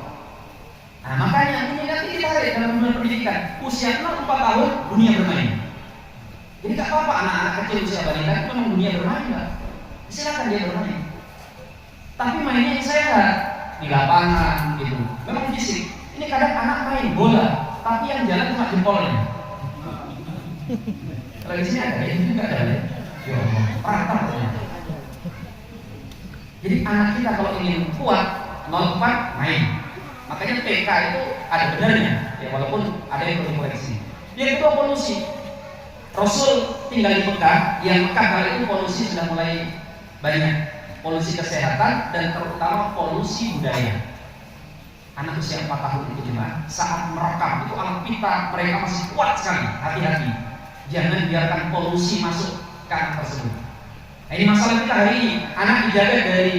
Nah makanya ini nanti ditarik dalam dunia pendidikan. Usia 0-4 tahun dunia bermain. Jadi tak apa-apa anak-anak kecil usia balita itu memang dunia bermain lah. Silakan dia bermain. Tapi mainnya yang sehat di lapangan gitu. Memang fisik. Ini kadang anak main bola, tapi yang jalan cuma jempolnya. Kalau di sini ada, ini juga ada ya. Ya Allah, rata ternyata. Jadi anak kita kalau ingin kuat 0-4 main. Makanya TK itu ada benarnya, ya walaupun ada yang perlu koreksi. Yang kedua polusi. Rasul tinggal di Mekah, yang Mekah kali itu polusi sudah mulai banyak. Polusi kesehatan dan terutama polusi budaya. Anak usia 4 tahun itu gimana? Saat merekam itu alat pita mereka masih kuat sekali. Hati-hati, jangan biarkan polusi masuk ke anak tersebut. Nah, ini masalah kita hari ini. Anak dijaga dari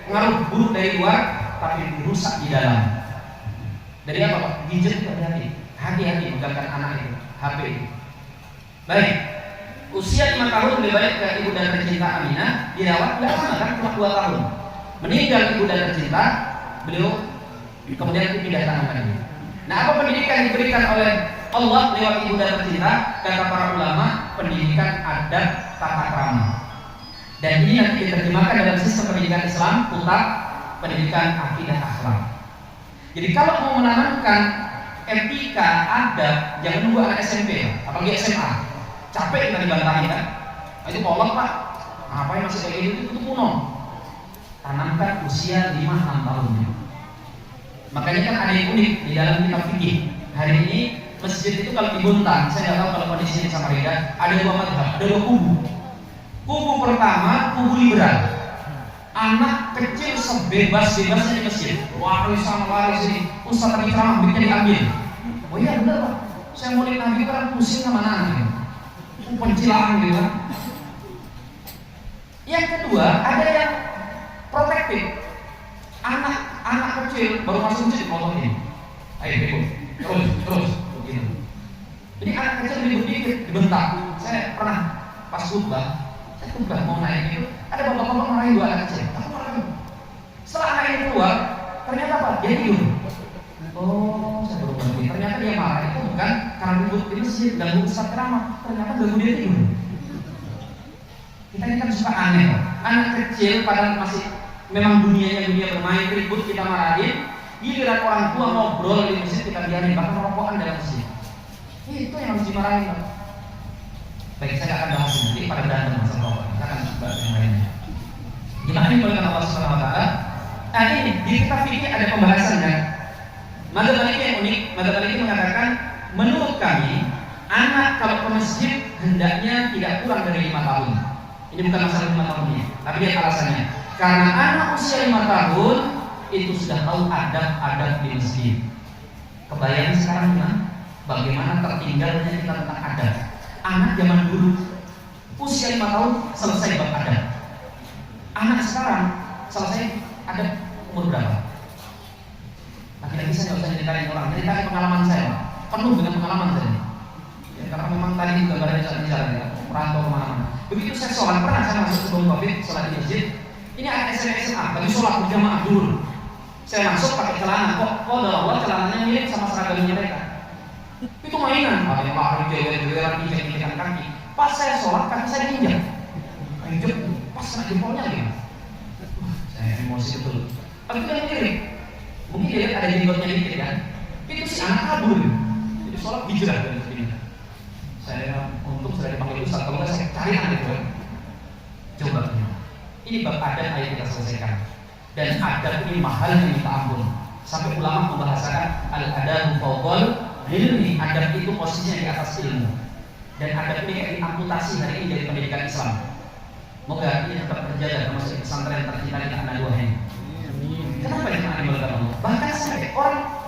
pengaruh buruk dari luar, tapi dirusak di dalam. Dari apa Pak? Gadget itu hati-hati. Hati-hati mengganggu anak itu, HP itu. Baik, usia 5 tahun lebih baik ke ibu dan tercinta Aminah dirawat tidak lama kan, cuma 2 tahun. Meninggal ibu dan tercinta, beliau kemudian dipindah tangan lagi. Nah, apa pendidikan yang diberikan oleh Allah lewat ibu dan tercinta? Kata para ulama, pendidikan adab tata krama. Dan ini nanti diterjemahkan dalam sistem pendidikan Islam, utak pendidikan akidah akhlak. Jadi kalau mau menanamkan etika adab, jangan nunggu anak SMP, apalagi SMA. Capek kita dibantahin kan? Nah, itu kolot Pak. Ngapain masih kayak gitu? Itu kuno. Tanamkan usia 5-6 tahun. Makanya kan ada yang unik di dalam kitab fikih. Hari ini masjid itu kalau di Buntan, saya nggak tahu kalau kondisi di Samarinda, ada 2 madhab, ada 2 kubu. Kubu pertama, kubu liberal. Anak kecil sebebas-bebasnya di masjid. Waris sama waris ini, ustaz lagi ceramah, duitnya diambil. Oh iya benar Pak. Saya mau lihat Nabi kan pusing sama anak. Pencilaan gitu kan. Yang kedua, ada yang protektif. Anak kecil baru masuk masjid motorin. Ayo ikut, terus begitu. Jadi anak kecil ribut dikit dibentak. Saya pernah pas khutbah, mau naik itu, ada bapak-bapak marahin 2 anak kecil. Aku marahin. Setelah anak ini keluar, ternyata apa? Dia tidur. Oh, saya baru ngerti. Ternyata dia marah itu bukan karena ribut di masjid, ganggu ustaz ceramah. Ternyata ganggu dia tidur. Kita ini kan suka aneh, Pak. Anak kecil padahal masih memang dunianya dunia bermain, ribut kita marahin. Giliran orang tua ngobrol di masjid kita biarin, bahkan rokokan dalam masjid. Itu yang harus dimarahin, Pak. Baik, saya akan bahas nanti pada berantem masalah rokok. Kita akan bahas yang lainnya. Gimana ini oleh Allah Subhanahu Wa Taala? Nah ini di kitab fikih ada pembahasan kan. Madzhab Maliki yang unik. Madzhab Maliki mengatakan, menurut kami anak kalau ke masjid hendaknya tidak kurang dari 5 tahun. Ini bukan masalah 5 tahunnya, tapi lihat alasannya. Karena anak usia 5 tahun itu sudah tahu adab-adab di masjid. Kebayang sekarang kan? Bagaimana tertinggalnya kita tentang adab. Anak zaman dulu usia 5 tahun selesai bab adab. Anak sekarang selesai adab umur berapa? Lagi-lagi saya nggak usah ceritain orang, ceritain pengalaman saya. penuh dengan pengalaman saya. Ya, karena memang tadi gambarnya di jalan ya, merantau kemana-mana. Begitu saya sholat, pernah saya masuk sebelum COVID, sholat di masjid. Ini anak SMP SMA, tadi sholat berjamaah dulu. Saya masuk pakai celana, kok Allah celananya mirip sama seragamnya mereka. Itu mainan, ada yang lari jewer-jeweran, injek-injekan kaki. Pas saya sholat, kaki saya injek, pas kena jempolnya gitu. Saya emosi betul. Tapi itu yang mirip. Mungkin dia lihat ada jenggotnya dikit kan. Itu si anak kabur. Jadi sholat hijrah dari sini. Saya untung sudah dipanggil Ustaz. Kalau nggak saya cari anak itu. Coba. Ini bab adat ayo kita selesaikan. Dan adat ini mahalnya minta ampun. Sampai ulama membahasakan al-adabu fawqal ilmi. Adat itu posisinya di atas ilmu. Dan adat ini kayak diamputasi hari ini dari pendidikan Islam. Moga ini tetap terjaga termasuk pesantren tercinta kita anak dua ini. Kenapa ini mengandalkan Allah? Bahkan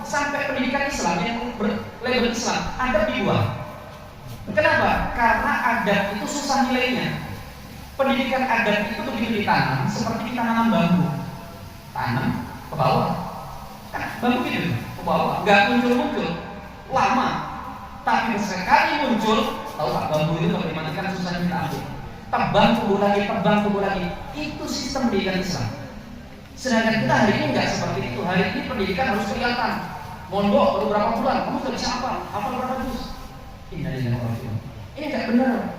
sampai pendidikan Islam yang berlabel Islam adab dibuang. Kenapa? Karena adab itu susah nilainya. Pendidikan adab itu begitu ditanam seperti kita nanam bambu. Tanam ke bawah. Kan bambu gitu ke bawah, nggak muncul-muncul lama. Tapi sekali muncul, tahu tak bambu itu kalau dimatikan susah minta ampun. Tebang tumbuh lagi. Itu sistem pendidikan Islam. Sedangkan kita hari ini nggak seperti itu. Hari ini pendidikan harus kelihatan. Mondok baru berapa bulan, kamu sudah bisa apa berapa juz? Ini nggak benar.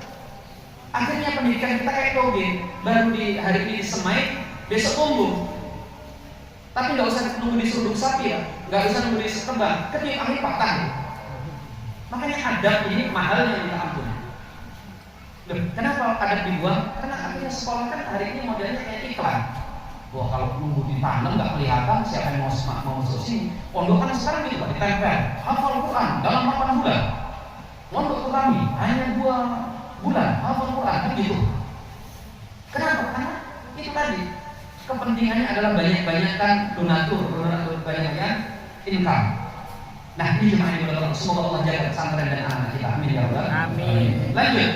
Akhirnya pendidikan kita kayak toge, baru di hari ini disemai, besok tumbuh. Tapi nggak usah nunggu diseruduk sapi ya, nggak usah nunggu disekembang, ketika akhir patah. Makanya adab ini mahalnya minta ampun. Kenapa adab dibuang? Karena akhirnya sekolah kan hari ini modelnya kayak iklan. Wah, kalau nunggu ditanam nggak kelihatan siapa yang mau masuk sini. Pondok kan sekarang gitu Pak, ditempel hafal Quran dalam 8 bulan. Pondok kami hanya 2 bulan hafal Quran begitu. Kenapa? Karena itu tadi kepentingannya adalah banyak-banyakkan donatur, banyak-banyak income. Nah, ini jemaah yang berdoa, semoga Allah jaga pesantren dan anak kita. Amin ya Allah. Amin. Lanjut.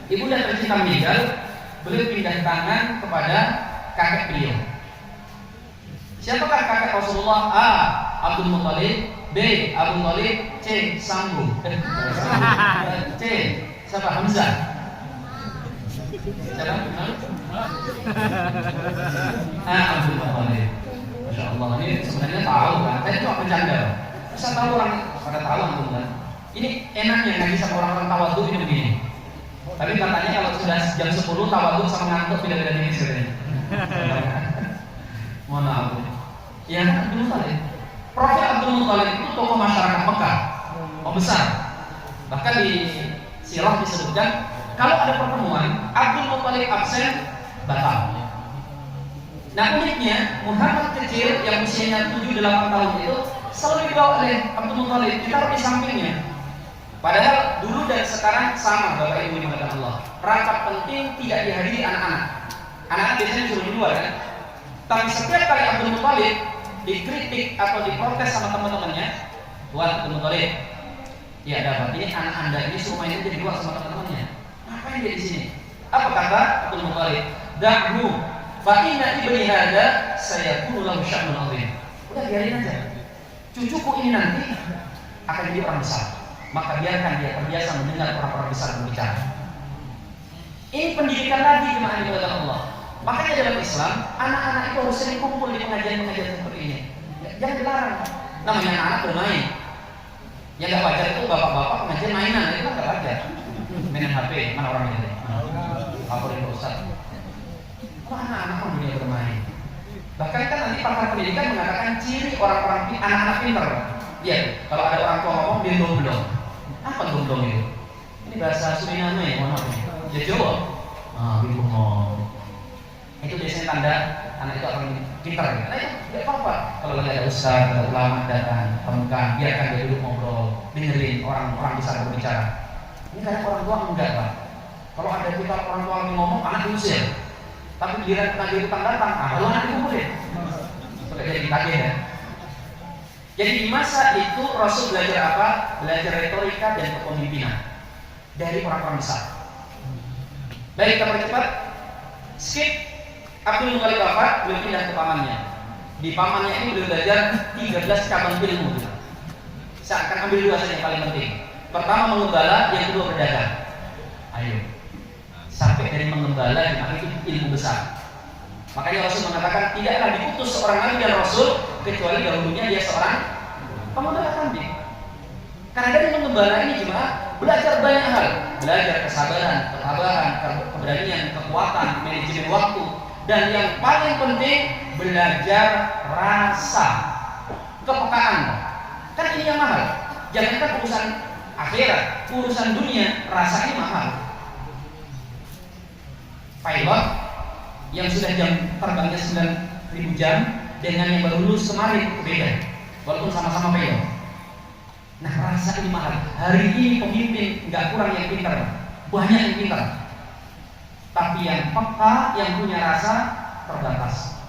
Ibunda tercinta meninggal, beliau pindah tangan kepada kakek beliau. Siapakah kakek Rasulullah? A. Abdul Muthalib, B. Abu Thalib, C. Sambu. C. Siapa? Hamzah. Siapa? Abdul Muthalib. Masya Allah, ini sebenarnya tahu kan? Saya cuma bercanda. Bisa tahu orang pada tahu kan? Ini enaknya ngaji sama orang-orang tawadhu ini begini. Tapi katanya kalau sudah jam 10 tawadhu sama ngantuk beda-beda tipis katanya. Mohon maaf. Ya, Abdul Muthalib. Profil Abdul Muthalib itu tokoh masyarakat Mekah, besar. Bahkan di sirah disebutkan kalau ada pertemuan Abdul Muthalib absen batal. Nah uniknya Muhammad kecil yang usianya 7-8 tahun itu selalu dibawa oleh Abdul Muthalib, ditaruh di sampingnya. Padahal dulu dan sekarang sama Bapak Ibu dimuliakan Allah. Rapat penting tidak dihadiri anak-anak. Anak-anak biasanya disuruh di luar kan. Tapi setiap kali Abdul Muthalib dikritik atau diprotes sama teman-temannya, buat Abdul Muthalib, ya dapat ini anak anda ini suruh main di luar sama teman-temannya. Ngapain dia di sini? Apa kata Abdul Muthalib? Da'hu fa inna ibni hada sayakunu lahu sya'nun 'azim. Udah biarin aja. Cucuku ini nanti akan jadi orang besar. Maka biarkan dia terbiasa mendengar orang-orang besar berbicara. Ini pendidikan lagi jemaah dimuliakan Allah. Makanya dalam Islam, anak-anak itu harus sering kumpul di pengajian-pengajian seperti ini. Jangan dilarang. Namanya anak-anak bermain. Yang nggak wajar itu bapak-bapak pengajian mainan, itu kan nggak wajar. Mainan HP, mana orang ini? Favorit Ustaz. Kok anak-anak mau dunia bermain? Bahkan kan nanti pakar pendidikan mengatakan ciri orang-orang anak-anak pintar. Iya, kalau ada orang tua ngomong dia domblong. Apa domblong itu? Ini bahasa Suriname ya, mohon maaf. Ya Jawa. Bingung ngomong. Itu biasanya tanda anak itu akan pintar. Nah itu tidak apa-apa. Kalau lagi ada ustaz, ada ulama datang, temukan, biarkan dia duduk ngobrol, dengerin orang-orang besar berbicara. Ini kadang orang tua enggak Pak. Kalau ada kita orang tua lagi ngomong, anak diusir. Tapi giliran pengajian datang, kalau anak dikumpulin. Sudah jadi kaget ya. Jadi di masa itu Rasul belajar apa? Belajar retorika dan kepemimpinan dari orang-orang besar. Baik, kita percepat. Skip. Abdul Muthalib wafat, beliau pindah ke pamannya. Di pamannya ini beliau belajar 13 cabang ilmu. Saya akan ambil dua saja yang paling penting. Pertama mengembala, yang kedua berdagang. Ayo. Sampai dari mengembala itu ilmu besar. Makanya Rasul mengatakan tidaklah diutus seorang nabi dan rasul kecuali dahulunya dia seorang pengembala kambing. Karena dari mengembala ini cuma belajar banyak hal, belajar kesabaran, ketabahan, keberanian, kekuatan, manajemen waktu, dan yang paling penting belajar rasa, kepekaan. Kan ini yang mahal. Jangankan urusan akhirat, urusan dunia rasanya mahal. Pilot yang sudah jam terbangnya 9.000 jam dengan yang baru lulus kemarin beda, walaupun sama-sama pilot. Nah, rasa ini mahal. Hari ini pemimpin nggak kurang yang pintar, banyak yang pintar. Tapi yang peka, yang punya rasa terbatas.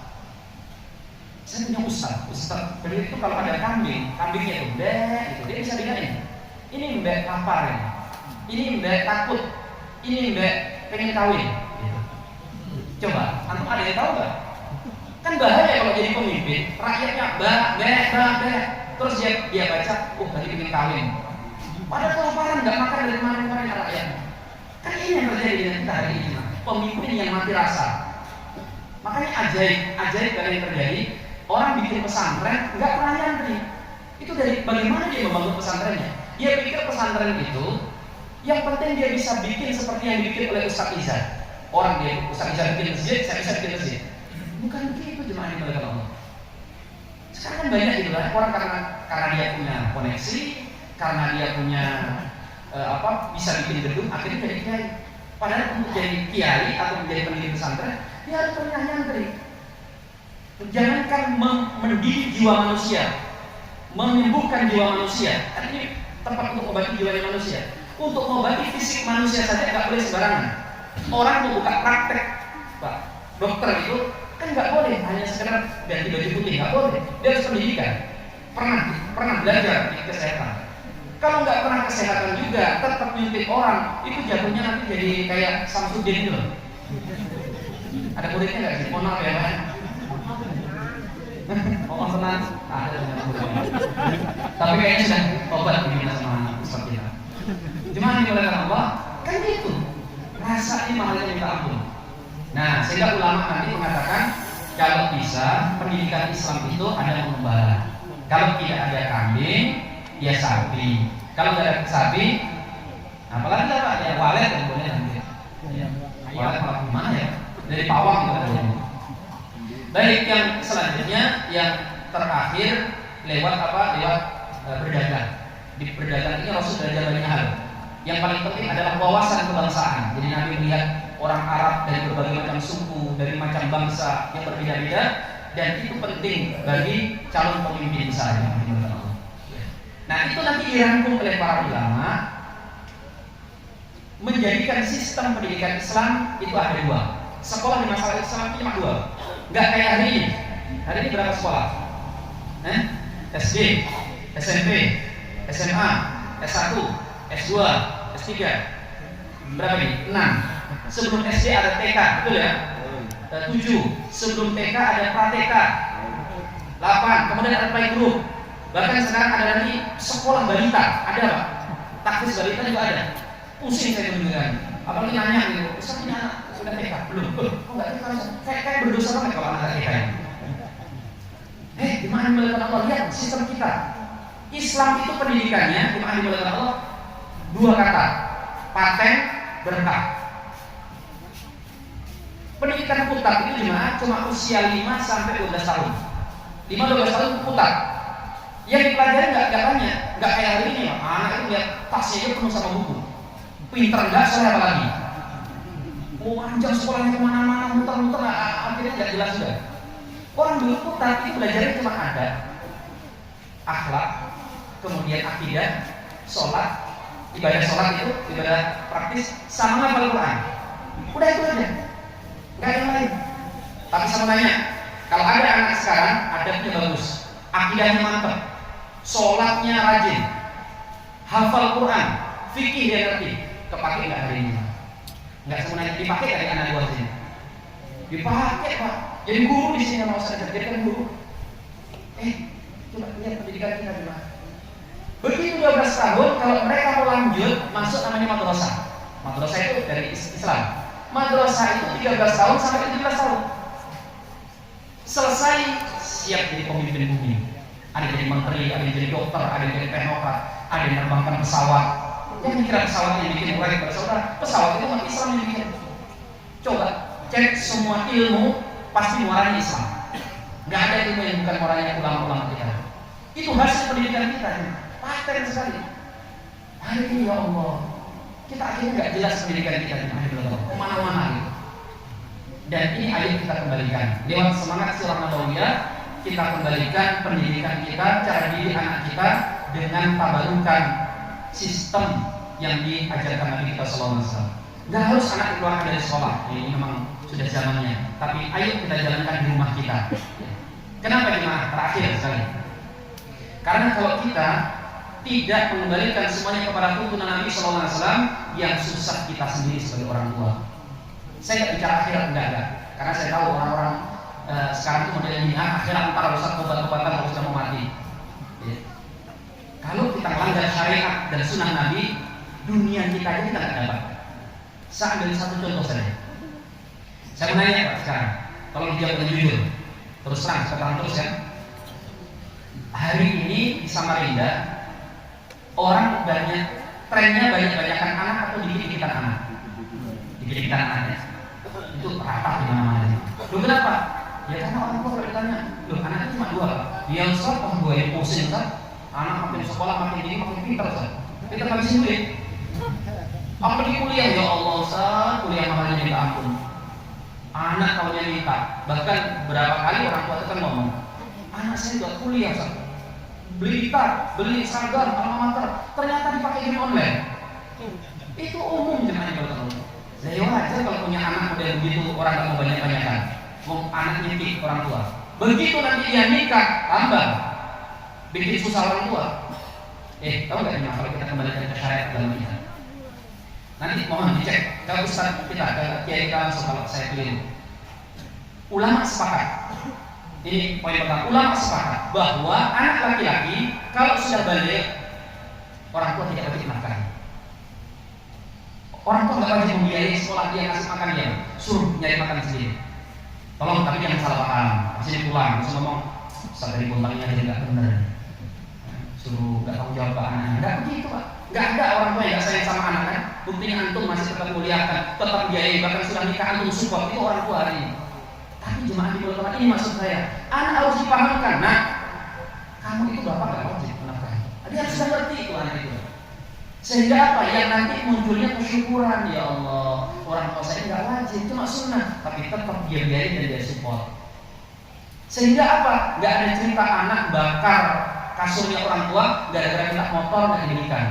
Saya punya ustaz beliau itu kalau ada kambingnya itu gitu, dia bisa bedain. Ini mbak lapar ini mbak takut, ini mbak pengen kawin. Gitu. Coba, antum ada yang tahu nggak? Kan bahaya kalau jadi pemimpin, rakyatnya mbak, terus dia baca, tadi pengen kawin. Padahal kelaparan nggak makan dari kemarin rakyat. Kan ini yang terjadi dengan kita hari ini, pemimpin yang mati rasa. Makanya ajaib karena yang terjadi. Orang bikin pesantren nggak pernah nyantri. Itu dari bagaimana dia membangun pesantrennya. Dia pikir pesantren itu yang penting dia bisa bikin seperti yang dibikin oleh Ustaz Iza. Orang dia Ustaz Iza bikin masjid, saya bisa bikin masjid. Bukan begitu jemaah yang dimuliakan Allah. Sekarang kan banyak gitu lah orang karena dia punya koneksi, karena dia punya bisa bikin gedung, akhirnya jadi kiai. Padahal untuk jadi kiai atau menjadi pendiri pesantren, dia harus pernah nyantri. Jangankan mendidik jiwa manusia, menyembuhkan jiwa manusia. Kan ini tempat untuk mengobati jiwa manusia. Untuk mengobati fisik manusia saja nggak boleh sembarangan. Orang mau buka praktek, Pak, dokter itu kan nggak boleh hanya sekedar ganti baju putih, nggak boleh. Dia harus pendidikan, pernah belajar di kesehatan. Kalau nggak pernah kesehatan juga, tetap nyuntik orang, itu jatuhnya nanti jadi kayak Samsudin itu. Ada muridnya nggak sih? Mohon maaf ya, Pak. Oh tenang, ada tapi kayaknya sudah obat diminta sama Ustaz kita. Cuma dimuliakan Allah, kan itu rasa ini mahalnya minta ampun. Nah, sehingga ulama nanti mengatakan kalau bisa pendidikan Islam itu ada mengembala. Kalau tidak ada kambing, ya sapi. Kalau tidak ada sapi, apalagi apa? Ya walet yang boleh nanti. Walet malah gimana ya? Dari pawang gitu. Baik, yang selanjutnya yang terakhir lewat berdagang. Di berdagang ini Rasul belajar banyak hal. Yang paling penting adalah wawasan kebangsaan. Jadi Nabi melihat orang Arab dari berbagai macam suku, dari macam bangsa yang berbeda-beda, dan itu penting bagi calon pemimpin misalnya. Nah, itu nanti dirangkum oleh para ulama menjadikan sistem pendidikan Islam itu ada dua. Sekolah di masalah Islam cuma dua. Nggak kayak hari ini. Hari ini berapa sekolah? SD, SMP, SMA, S1, S2, S3. Berapa ini? 6. Sebelum SD ada TK, betul ya? 7. Sebelum TK ada pra-TK. 8. Kemudian ada playgroup. Bahkan sekarang ada lagi sekolah balita. Ada Pak? Takfis balita juga ada. Pusing saya mendengar. Apalagi nanya gitu, Ustaz ini anak sudah TK? Belum. Oh enggak TK, kayak berdosa banget kalau anak TK ini. Gimana dimulakan Allah? Lihat sistem kita. Islam itu pendidikannya, gimana dimulakan Allah? Dua kata, paten, berkah. Pendidikan putar itu cuma usia 5 sampai 12 tahun. 5-12 tahun putar. Yang dipelajari nggak banyak, nggak kayak hari ini. Anak itu lihat tasnya aja penuh sama buku. Pinter nggak, saya apa lagi? Panjang sekolahnya kemana-mana, muter-muter, akhirnya nggak jelas juga. Orang dulu putar itu belajarnya cuma ada akhlak, kemudian akidah, sholat, ibadah sholat itu ibadah praktis, sama hafal Quran. Udah itu aja, nggak ada yang lain. Tapi saya mau tanya, kalau ada anak sekarang adabnya bagus, akidahnya mantap, sholatnya rajin, hafal Quran, fikih dia ngerti, kepake nggak hari ini? Nggak semuanya dipakai dari anak buah sini. Dipakai Pak. Jadi guru di sini mau saya jadikan guru. Coba lihat pendidikan kita coba. Begitu 12 tahun, kalau mereka mau lanjut masuk namanya madrasah. Madrasah itu dari Islam. Madrasah itu 13 tahun sampai 17 tahun. Selesai, siap jadi pemimpin bumi. Ada yang jadi menteri, ada yang jadi dokter, ada yang jadi teknokrat, ada yang terbangkan pesawat. Yang mikir pesawat yang bikin proyek bersaudara, pesawat itu umat Islam yang bikin. Coba cek semua ilmu pasti muaranya Islam. Nggak ada ilmu yang bukan muaranya ulama-ulama kita. Itu hasil pendidikan kita. Paten sekali. Hari ini ya Allah, kita akhirnya nggak jelas pendidikan kita kemana-mana gitu. Dan ini ayo kita kembalikan lewat semangat sirah nabawiyah. Kita kembalikan pendidikan kita, cara didik anak kita dengan tabarukan sistem yang diajarkan Nabi kita Sallallahu Alaihi Wasallam. Nggak harus anak dikeluarkan dari sekolah, ini memang sudah zamannya. Tapi ayo kita jalankan di rumah kita. Kenapa jemaah? Terakhir sekali. Karena kalau kita tidak mengembalikan semuanya kepada tuntunan Nabi Sallallahu Alaihi Wasallam, yang susah kita sendiri sebagai orang tua. Saya nggak bicara akhirat, enggak. Karena saya tahu orang-orang sekarang itu modelnya akhirat antara rusak obat-obatan kalau sudah mau mati. Ya. Kalau kita melanggar syariat dan sunnah Nabi, dunia kita aja kita nggak dapat. Saya ambil satu contoh saja. Saya mau nanya Pak sekarang, tolong dijawab dengan jujur. Terus terang, sekarang terus ya. Hari ini di Samarinda orang banyak, trennya banyak-banyakan anak atau dikit-dikitan anak. Dikit-dikitan anaknya itu rata di mana-mana. Loh kenapa? Ya karena orang tua kalau ditanya, loh anaknya cuma 2. Yang Ustaz, oh gue yang pusing Ustaz. Anak makin sekolah makin tinggi makin pintar Ustaz. Kita habisin duit. Apalagi kuliah, ya Allah Ustaz, kuliah mahalnya minta ampun. Anak tahunya minta. Bahkan berapa kali orang tua itu kan ngomong, anak saya juga kuliah Ustaz. Beli gitar, beli seragam, alma mater, ternyata dipakai game online. Itu umum jemaah kalau tahu. Saya wajar kalau punya anak model begitu, orang tak mau banyak-banyakan. Mau anak nyitik orang tua. Begitu nanti dia nikah, tambah bikin susah orang tua. Tahu nggak jemaah kalau kita kembalikan ke syariat dalam kita? Nanti mohon dicek kalau ustaz kita, ke kiai kita langsung kalau saya keliru. Ulama sepakat. Ini poin pertama, ulama sepakat bahwa anak laki-laki kalau sudah balik, orang tua tidak wajib nafkahi. Orang tua nggak wajib membiayai sekolah dia, ngasih makan dia, suruh nyari makan sendiri. Tolong tapi jangan salah paham. Masih pulang, terus ngomong, sampai dibuntangnya jadi nggak benar. Suruh nggak tahu jawab ke anak, nggak begitu Pak. Nggak ada orang tua yang nggak sayang sama anak kan. Buktinya antum masih tetap muliakan, tetap biayai, bahkan sudah nikah antum support, itu orang tua hari ini. Tapi jemaah di bulan ini maksud saya, anak harus dipahamkan. Nah, kamu itu bapak nggak wajib menafkahi. Dia harus ngerti itu anak itu. Sehingga apa? Yang nanti munculnya kesyukuran, ya Allah, orang tua saya nggak wajib, cuma sunnah, tapi tetap dia biayain dan dia support. Sehingga apa? Nggak ada cerita anak bakar kasurnya orang tua gara-gara minta motor nggak diberikan.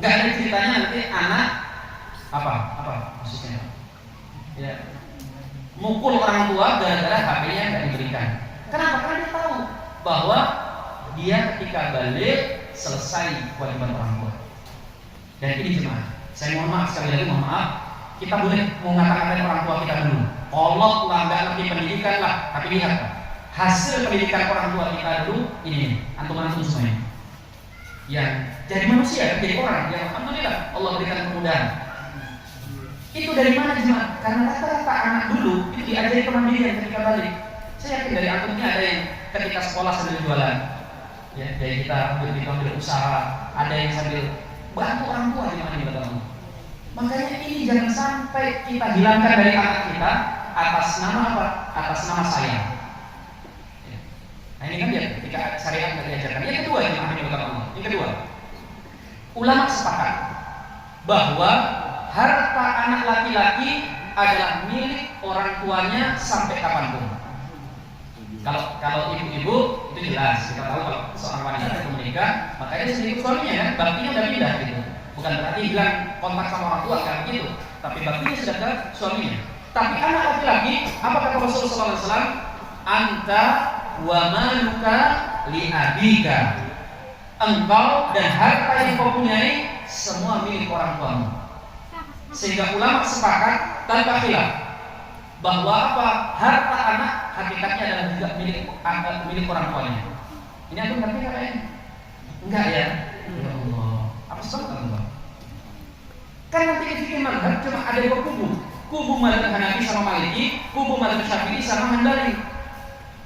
Nggak ada ceritanya nanti anak apa maksudnya? Ya, mukul orang tua gara-gara HP-nya nggak diberikan. Kenapa? Karena dia tahu bahwa dia ketika balik selesai kewajiban orang tua. Dan ini jemaah, saya mohon maaf sekali lagi, mohon maaf, kita boleh mengatakan orang tua kita dulu. Kolot lah, nggak ngerti pendidikan lah, tapi lihat Pak, hasil pendidikan orang tua kita dulu ini, antum-antum semuanya. Yang jadi manusia, jadi orang, yang alhamdulillah Allah berikan kemudahan. Itu dari mana jemaah? Karena rata-rata anak dulu itu diajari kemandirian ketika balik. Saya yakin dari antum ini ada yang ketika sekolah sambil jualan, ya, dari kita ambil usaha, ada yang sambil bantu orang tua di mana kita. Makanya ini jangan sampai kita hilangkan dari anak kita atas nama apa? Atas nama saya. Ya. Nah ini kan dia ketika syariat nggak diajarkan. Yang kedua ini Allah. Yang kedua, ulama sepakat bahwa harta anak laki-laki adalah milik orang tuanya sampai kapanpun. Kalau ibu-ibu itu jelas, kita tahu kalau seorang wanita itu menikah, makanya sedikit suaminya kan, baktinya udah pindah gitu. Bukan berarti hilang kontak sama orang tua kan gitu, tapi baktinya sudah ke suaminya. Tapi anak laki-laki, apa kata Rasulullah SAW? Anta wa maluka li abika. Engkau dan harta yang kau punyai semua milik orang tuamu. Sehingga ulama sepakat tanpa khilaf bahwa apa? Harta anak hakikatnya adalah juga milik orang tuanya. Ini aku ngerti nggak ini? Enggak ya? Ya Allah, apa sebab Allah? Kan nanti fikih mazhab cuma ada dua kubu mazhab Hanafi sama Maliki, kubu mazhab Syafi'i sama Hanbali.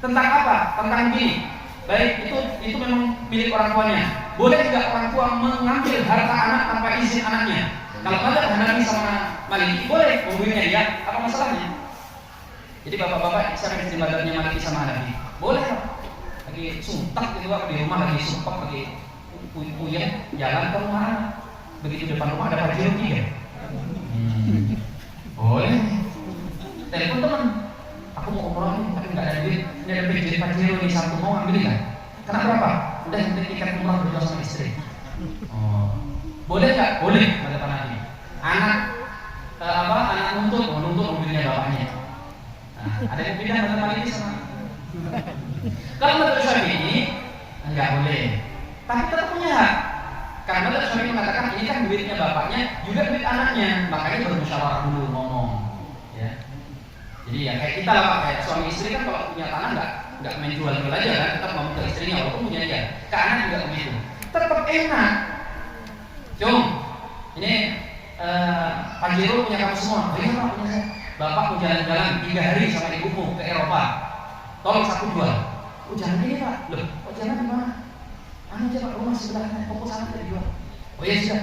Tentang apa? Tentang gini. Baik, itu memang milik orang tuanya. Boleh juga orang tua mengambil harta anak tanpa izin anaknya. Kalau mazhab Hanafi sama Maliki boleh membelinya dia, apa masalahnya? Jadi bapak-bapak siapa yang di mazhabnya Maliki sama Hanafi? Boleh Pak. Lagi suntak gitu Pak, di rumah lagi sumpah, lagi puyeng jalan ke rumah anak. Begitu depan rumah ada pajero 3. Boleh. Telepon teman. Aku mau umroh nih, tapi nggak ada duit. Ini ada pajero nih, satu mau ambil kan? Kenapa berapa? Udah nanti tiket umroh berdua sama istri. Oh, boleh nggak? Boleh. Pada panah anak anak nuntut mobilnya bapaknya. Nah, ada yang pindah pada Maliki sama. Kalau menurut Syafi'i enggak boleh, tapi tetap punya hak. Karena menurut Syafi'i mengatakan ini kan duitnya bapaknya, juga duit anaknya, makanya bermusyawarah dulu ngomong. Ya. Jadi ya kayak kita lah Pak, kayak suami istri kan kalau punya tanah enggak main jual-jual aja kan, tetap ngomong ke istrinya walaupun punya dia. Ke anak juga begitu. Tetap enak. Cung, ini Pajero punya kamu semua. Iya Pak, punya saya. Bapak mau jalan-jalan 3 hari sama ibumu ke Eropa. Tolong satu jual. Oh jangan ini Pak. Loh, oh jangan di mana? Anu aja Pak, rumah sebelahnya, pokok sana tidak dijual. Oh iya sudah.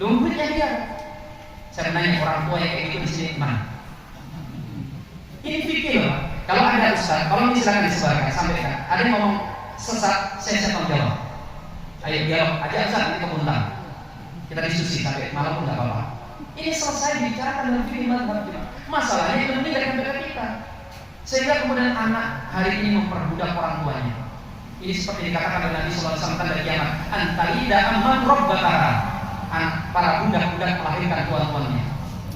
Loh duitnya dia. Saya menanya orang tua yang kayak gitu di sini mana? Ini fikih loh. Kalau ada ustaz, kalau silakan disebarkan, sampaikan. Ada yang ngomong sesat, saya tanggung jawab. Ayo dialog, aja ustaz nanti kemuntang. Kita diskusi sampai malam pun nggak apa-apa. Ini selesai dibicarakan dalam fikih mazhab. Masalahnya itu dari negara kita. Sehingga kemudian anak hari ini memperbudak orang tuanya. Ini seperti dikatakan oleh Nabi sallallahu alaihi wasallam tanda kiamat, antalida amman rabbataha. Para budak-budak melahirkan tuan-tuannya.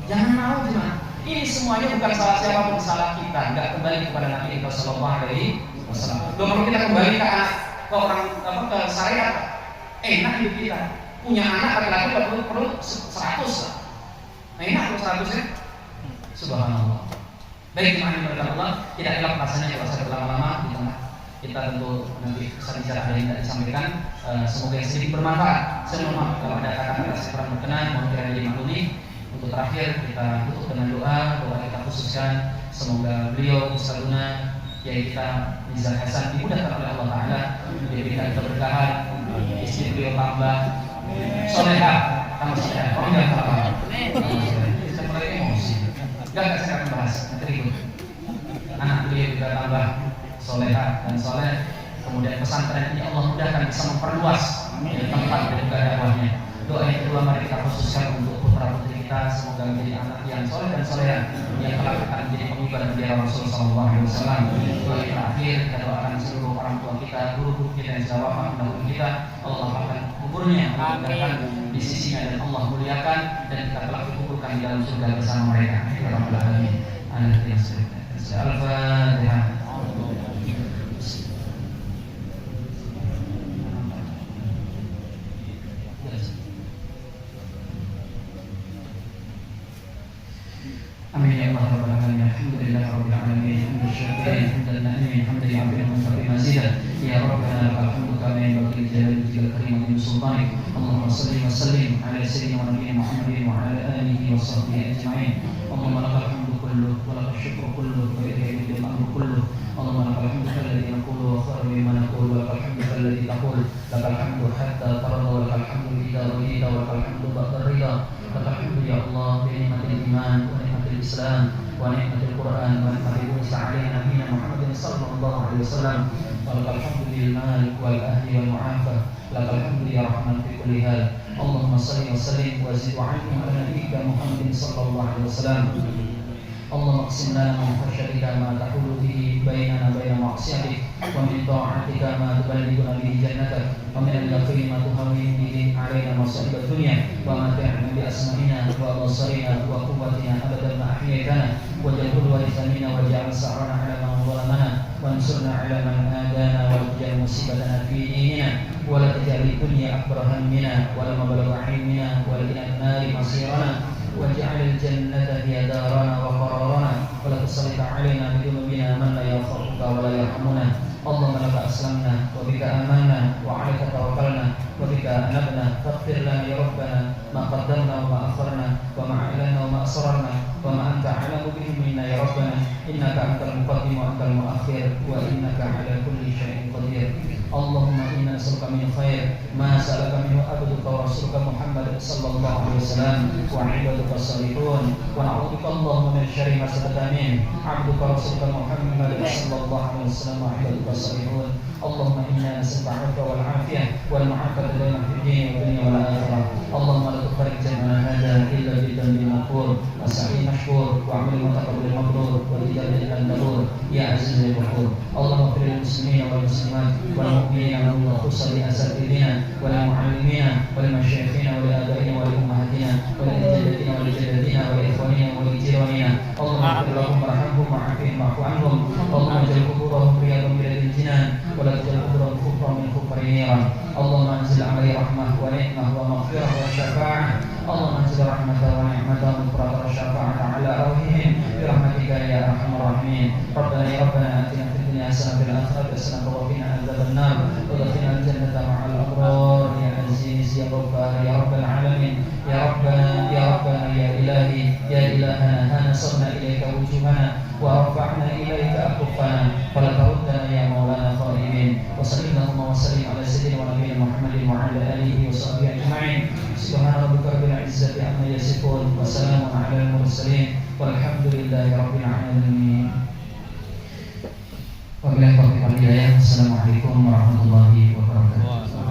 Jangan mau gimana? Ini semuanya bukan salah siapapun, salah kita. Enggak kembali kepada Nabi sallallahu alaihi wasallam. Kalau kita kembali ke anak, ke orang ke syariat, enak hidup kita. Punya anak laki-laki perlu 100. Nah, enak perlu 100 ya. Subhanallah. Baik teman-teman berkat Allah, tidak elok rasanya kalau saya berlama-lama di tengah. Kita tentu nanti pesan bicara ada yang tidak disampaikan. Semoga yang sedikit bermanfaat. Saya mohon maaf kalau ada kata-kata saya kurang berkenan, mohon kiranya dimaklumi. Untuk terakhir kita tutup dengan doa kita khususkan semoga beliau Ustazuna Kiai kita Nizar Hasan dimudahkan oleh Allah Taala, diberikan keberkahan, istri beliau tambah solehah, tambah solehah. Oh enggak apa-apa. Saya mulai emosi. Enggak saya akan bahas nanti ribut. Anak beliau juga tambah solehah dan soleh. Kemudian pesantren ini Allah mudahkan bisa memperluas tempat dan juga dakwahnya. Doa yang kedua mari kita khususkan untuk putra putri kita, semoga menjadi anak yang soleh dan soleha yang kelak akan menjadi pengibar bendera Rasul sallallahu alaihi wasallam. Doa yang terakhir kita doakan seluruh orang tua kita, guru-guru kita yang sudah wafat, pendahulu kita, Allah lapangkan kuburnya, mudahkan di sisinya dan Allah muliakan dan kita kelak dikuburkan di dalam surga bersama mereka. Ya Rabbal alamin. Al-Fatihah. Amin ya Allah Rabbal alamin. Alhamdulillah Rabbil alamin. Hamdan syakirin, hamdan na'imin, hamdan li'abdin muntaqim mazidan. Ya Rabbana lakal hamdu kama yanbaghi li jalali wajhikal karim wa li sultanik. Allahumma salli wa sallim ala sayyidina wa nabiyyina Muhammadin wa ala alihi wa sahbihi ajma'in. Allahumma lakal hamdu kulluh wa lakal syukru kulluh wa ilaika al-amru kulluh. Allahumma lakal hamdu alladhi naqulu wa khairu mimma naqulu wa lakal hamdu alladhi taqul. Lakal hamdu hatta tarda wa lakal hamdu idza radita wa lakal hamdu ba'da ridha. Lakal hamdu ya Allah bi ni'matil iman wa ni'matil Islam wa ni'matil Quran wa ni'matil Musa alaihi nabiyina Muhammadin sallallahu alaihi wasallam. Walakal hamdu lil malik wal ahli wal mu'afah. Lakal hamdu ya rahman fi kulli hal. Allahumma salli wa sallim wa zid wa 'allim ala nabiyyika Muhammadin sallallahu alaihi wasallam. Allahumma qsim lana min khashyatika ma tahulu bihi bainana baina ma'siyatik wa min ta'atika ma tuballighuna bihi jannatak wa min al-yaqini ma tuhawwinu bihi 'alaina masa'ib ad-dunya wa mat'ina bi asma'ina wa absarina wa quwwatina abadan ma ahyaytana waj'alhu warithan minna waj'al sa'rana 'ala man zalamana wansurna 'ala man adana waj'al musibatana fi dinina wa la taj'al ad-dunya akbar hammina wa la mablagha 'ilmina wa la ila an-nari masirana waj'al al-jannata hiya darana wa qararana wa la tusallit 'alaina bi dhunubina man la yakhaffuka wa la yarhamuna. Allahumma laka aslamna wa bika amanna wa 'alaika tawakkalna وأسررنا وما أنت أعلم به منا يا ربنا إنك أنت المقدم وأنت المؤخر وإنك على كل شيء قدير. اللهم إنا نسألك من خير ما سألك منه عبدك ورسولك محمد صلى الله عليه وسلم وعبادك الصالحون ونعوذ بك اللهم من شر ما سألك منه عبدك ورسولك محمد صلى الله عليه وسلم وعبادك الصالحون. اللهم إنا نسألك العفو والعافية والمعافاة بين في الدين والدنيا والآخرة. اللهم لا تفرج جمعنا هذا إلا بالذنب المغفور وسعي مشكور وعمل متقبل مبرور والإجابة المبرور يا عزيز الغفور. اللهم اغفر للمسلمين والمسلمات والمؤمنين والمؤمنات خصوصا لأساتذتنا وللمعلمين ولمشايخنا ولآبائنا ولأمهاتنا ولجدتنا ولجدتنا ولإخواننا ولجيراننا. اللهم اغفر لهم وارحمهم وعافهم واعف عنهم. اللهم اجعل قبورهم رياضا من رياض الجنان ولا تجعل قبورهم كفرا من كفر النيران. اللهم انزل عليه رحمة ونعمة ومغفرة وشفاعة. اللهم انزل رحمة ونعمة ومغفرة وشفاعة على أرواحهم برحمتك يا أرحم الراحمين. ربنا يا ربنا آتنا في الدنيا حسنة وفي الآخرة حسنة وقنا عذاب النار وادخلنا الجنة مع الأبرار يا عزيز يا غفار يا رب العالمين. يا ربنا يا ربنا يا إلهي يا إلهنا ها نصرنا إليك وجوهنا ورفعنا إليك أكفنا فلا تردنا يا مولانا خائبين. وصلى اللهم وسلم على سيدنا ونبينا محمد وعلى آله وصحبه أجمعين. سبحان ربك رب العزة عما يصفون وسلام على المرسلين والحمد لله رب العالمين. Wabillahi taufiq wal hidayah. Assalamualaikum warahmatullahi wabarakatuh.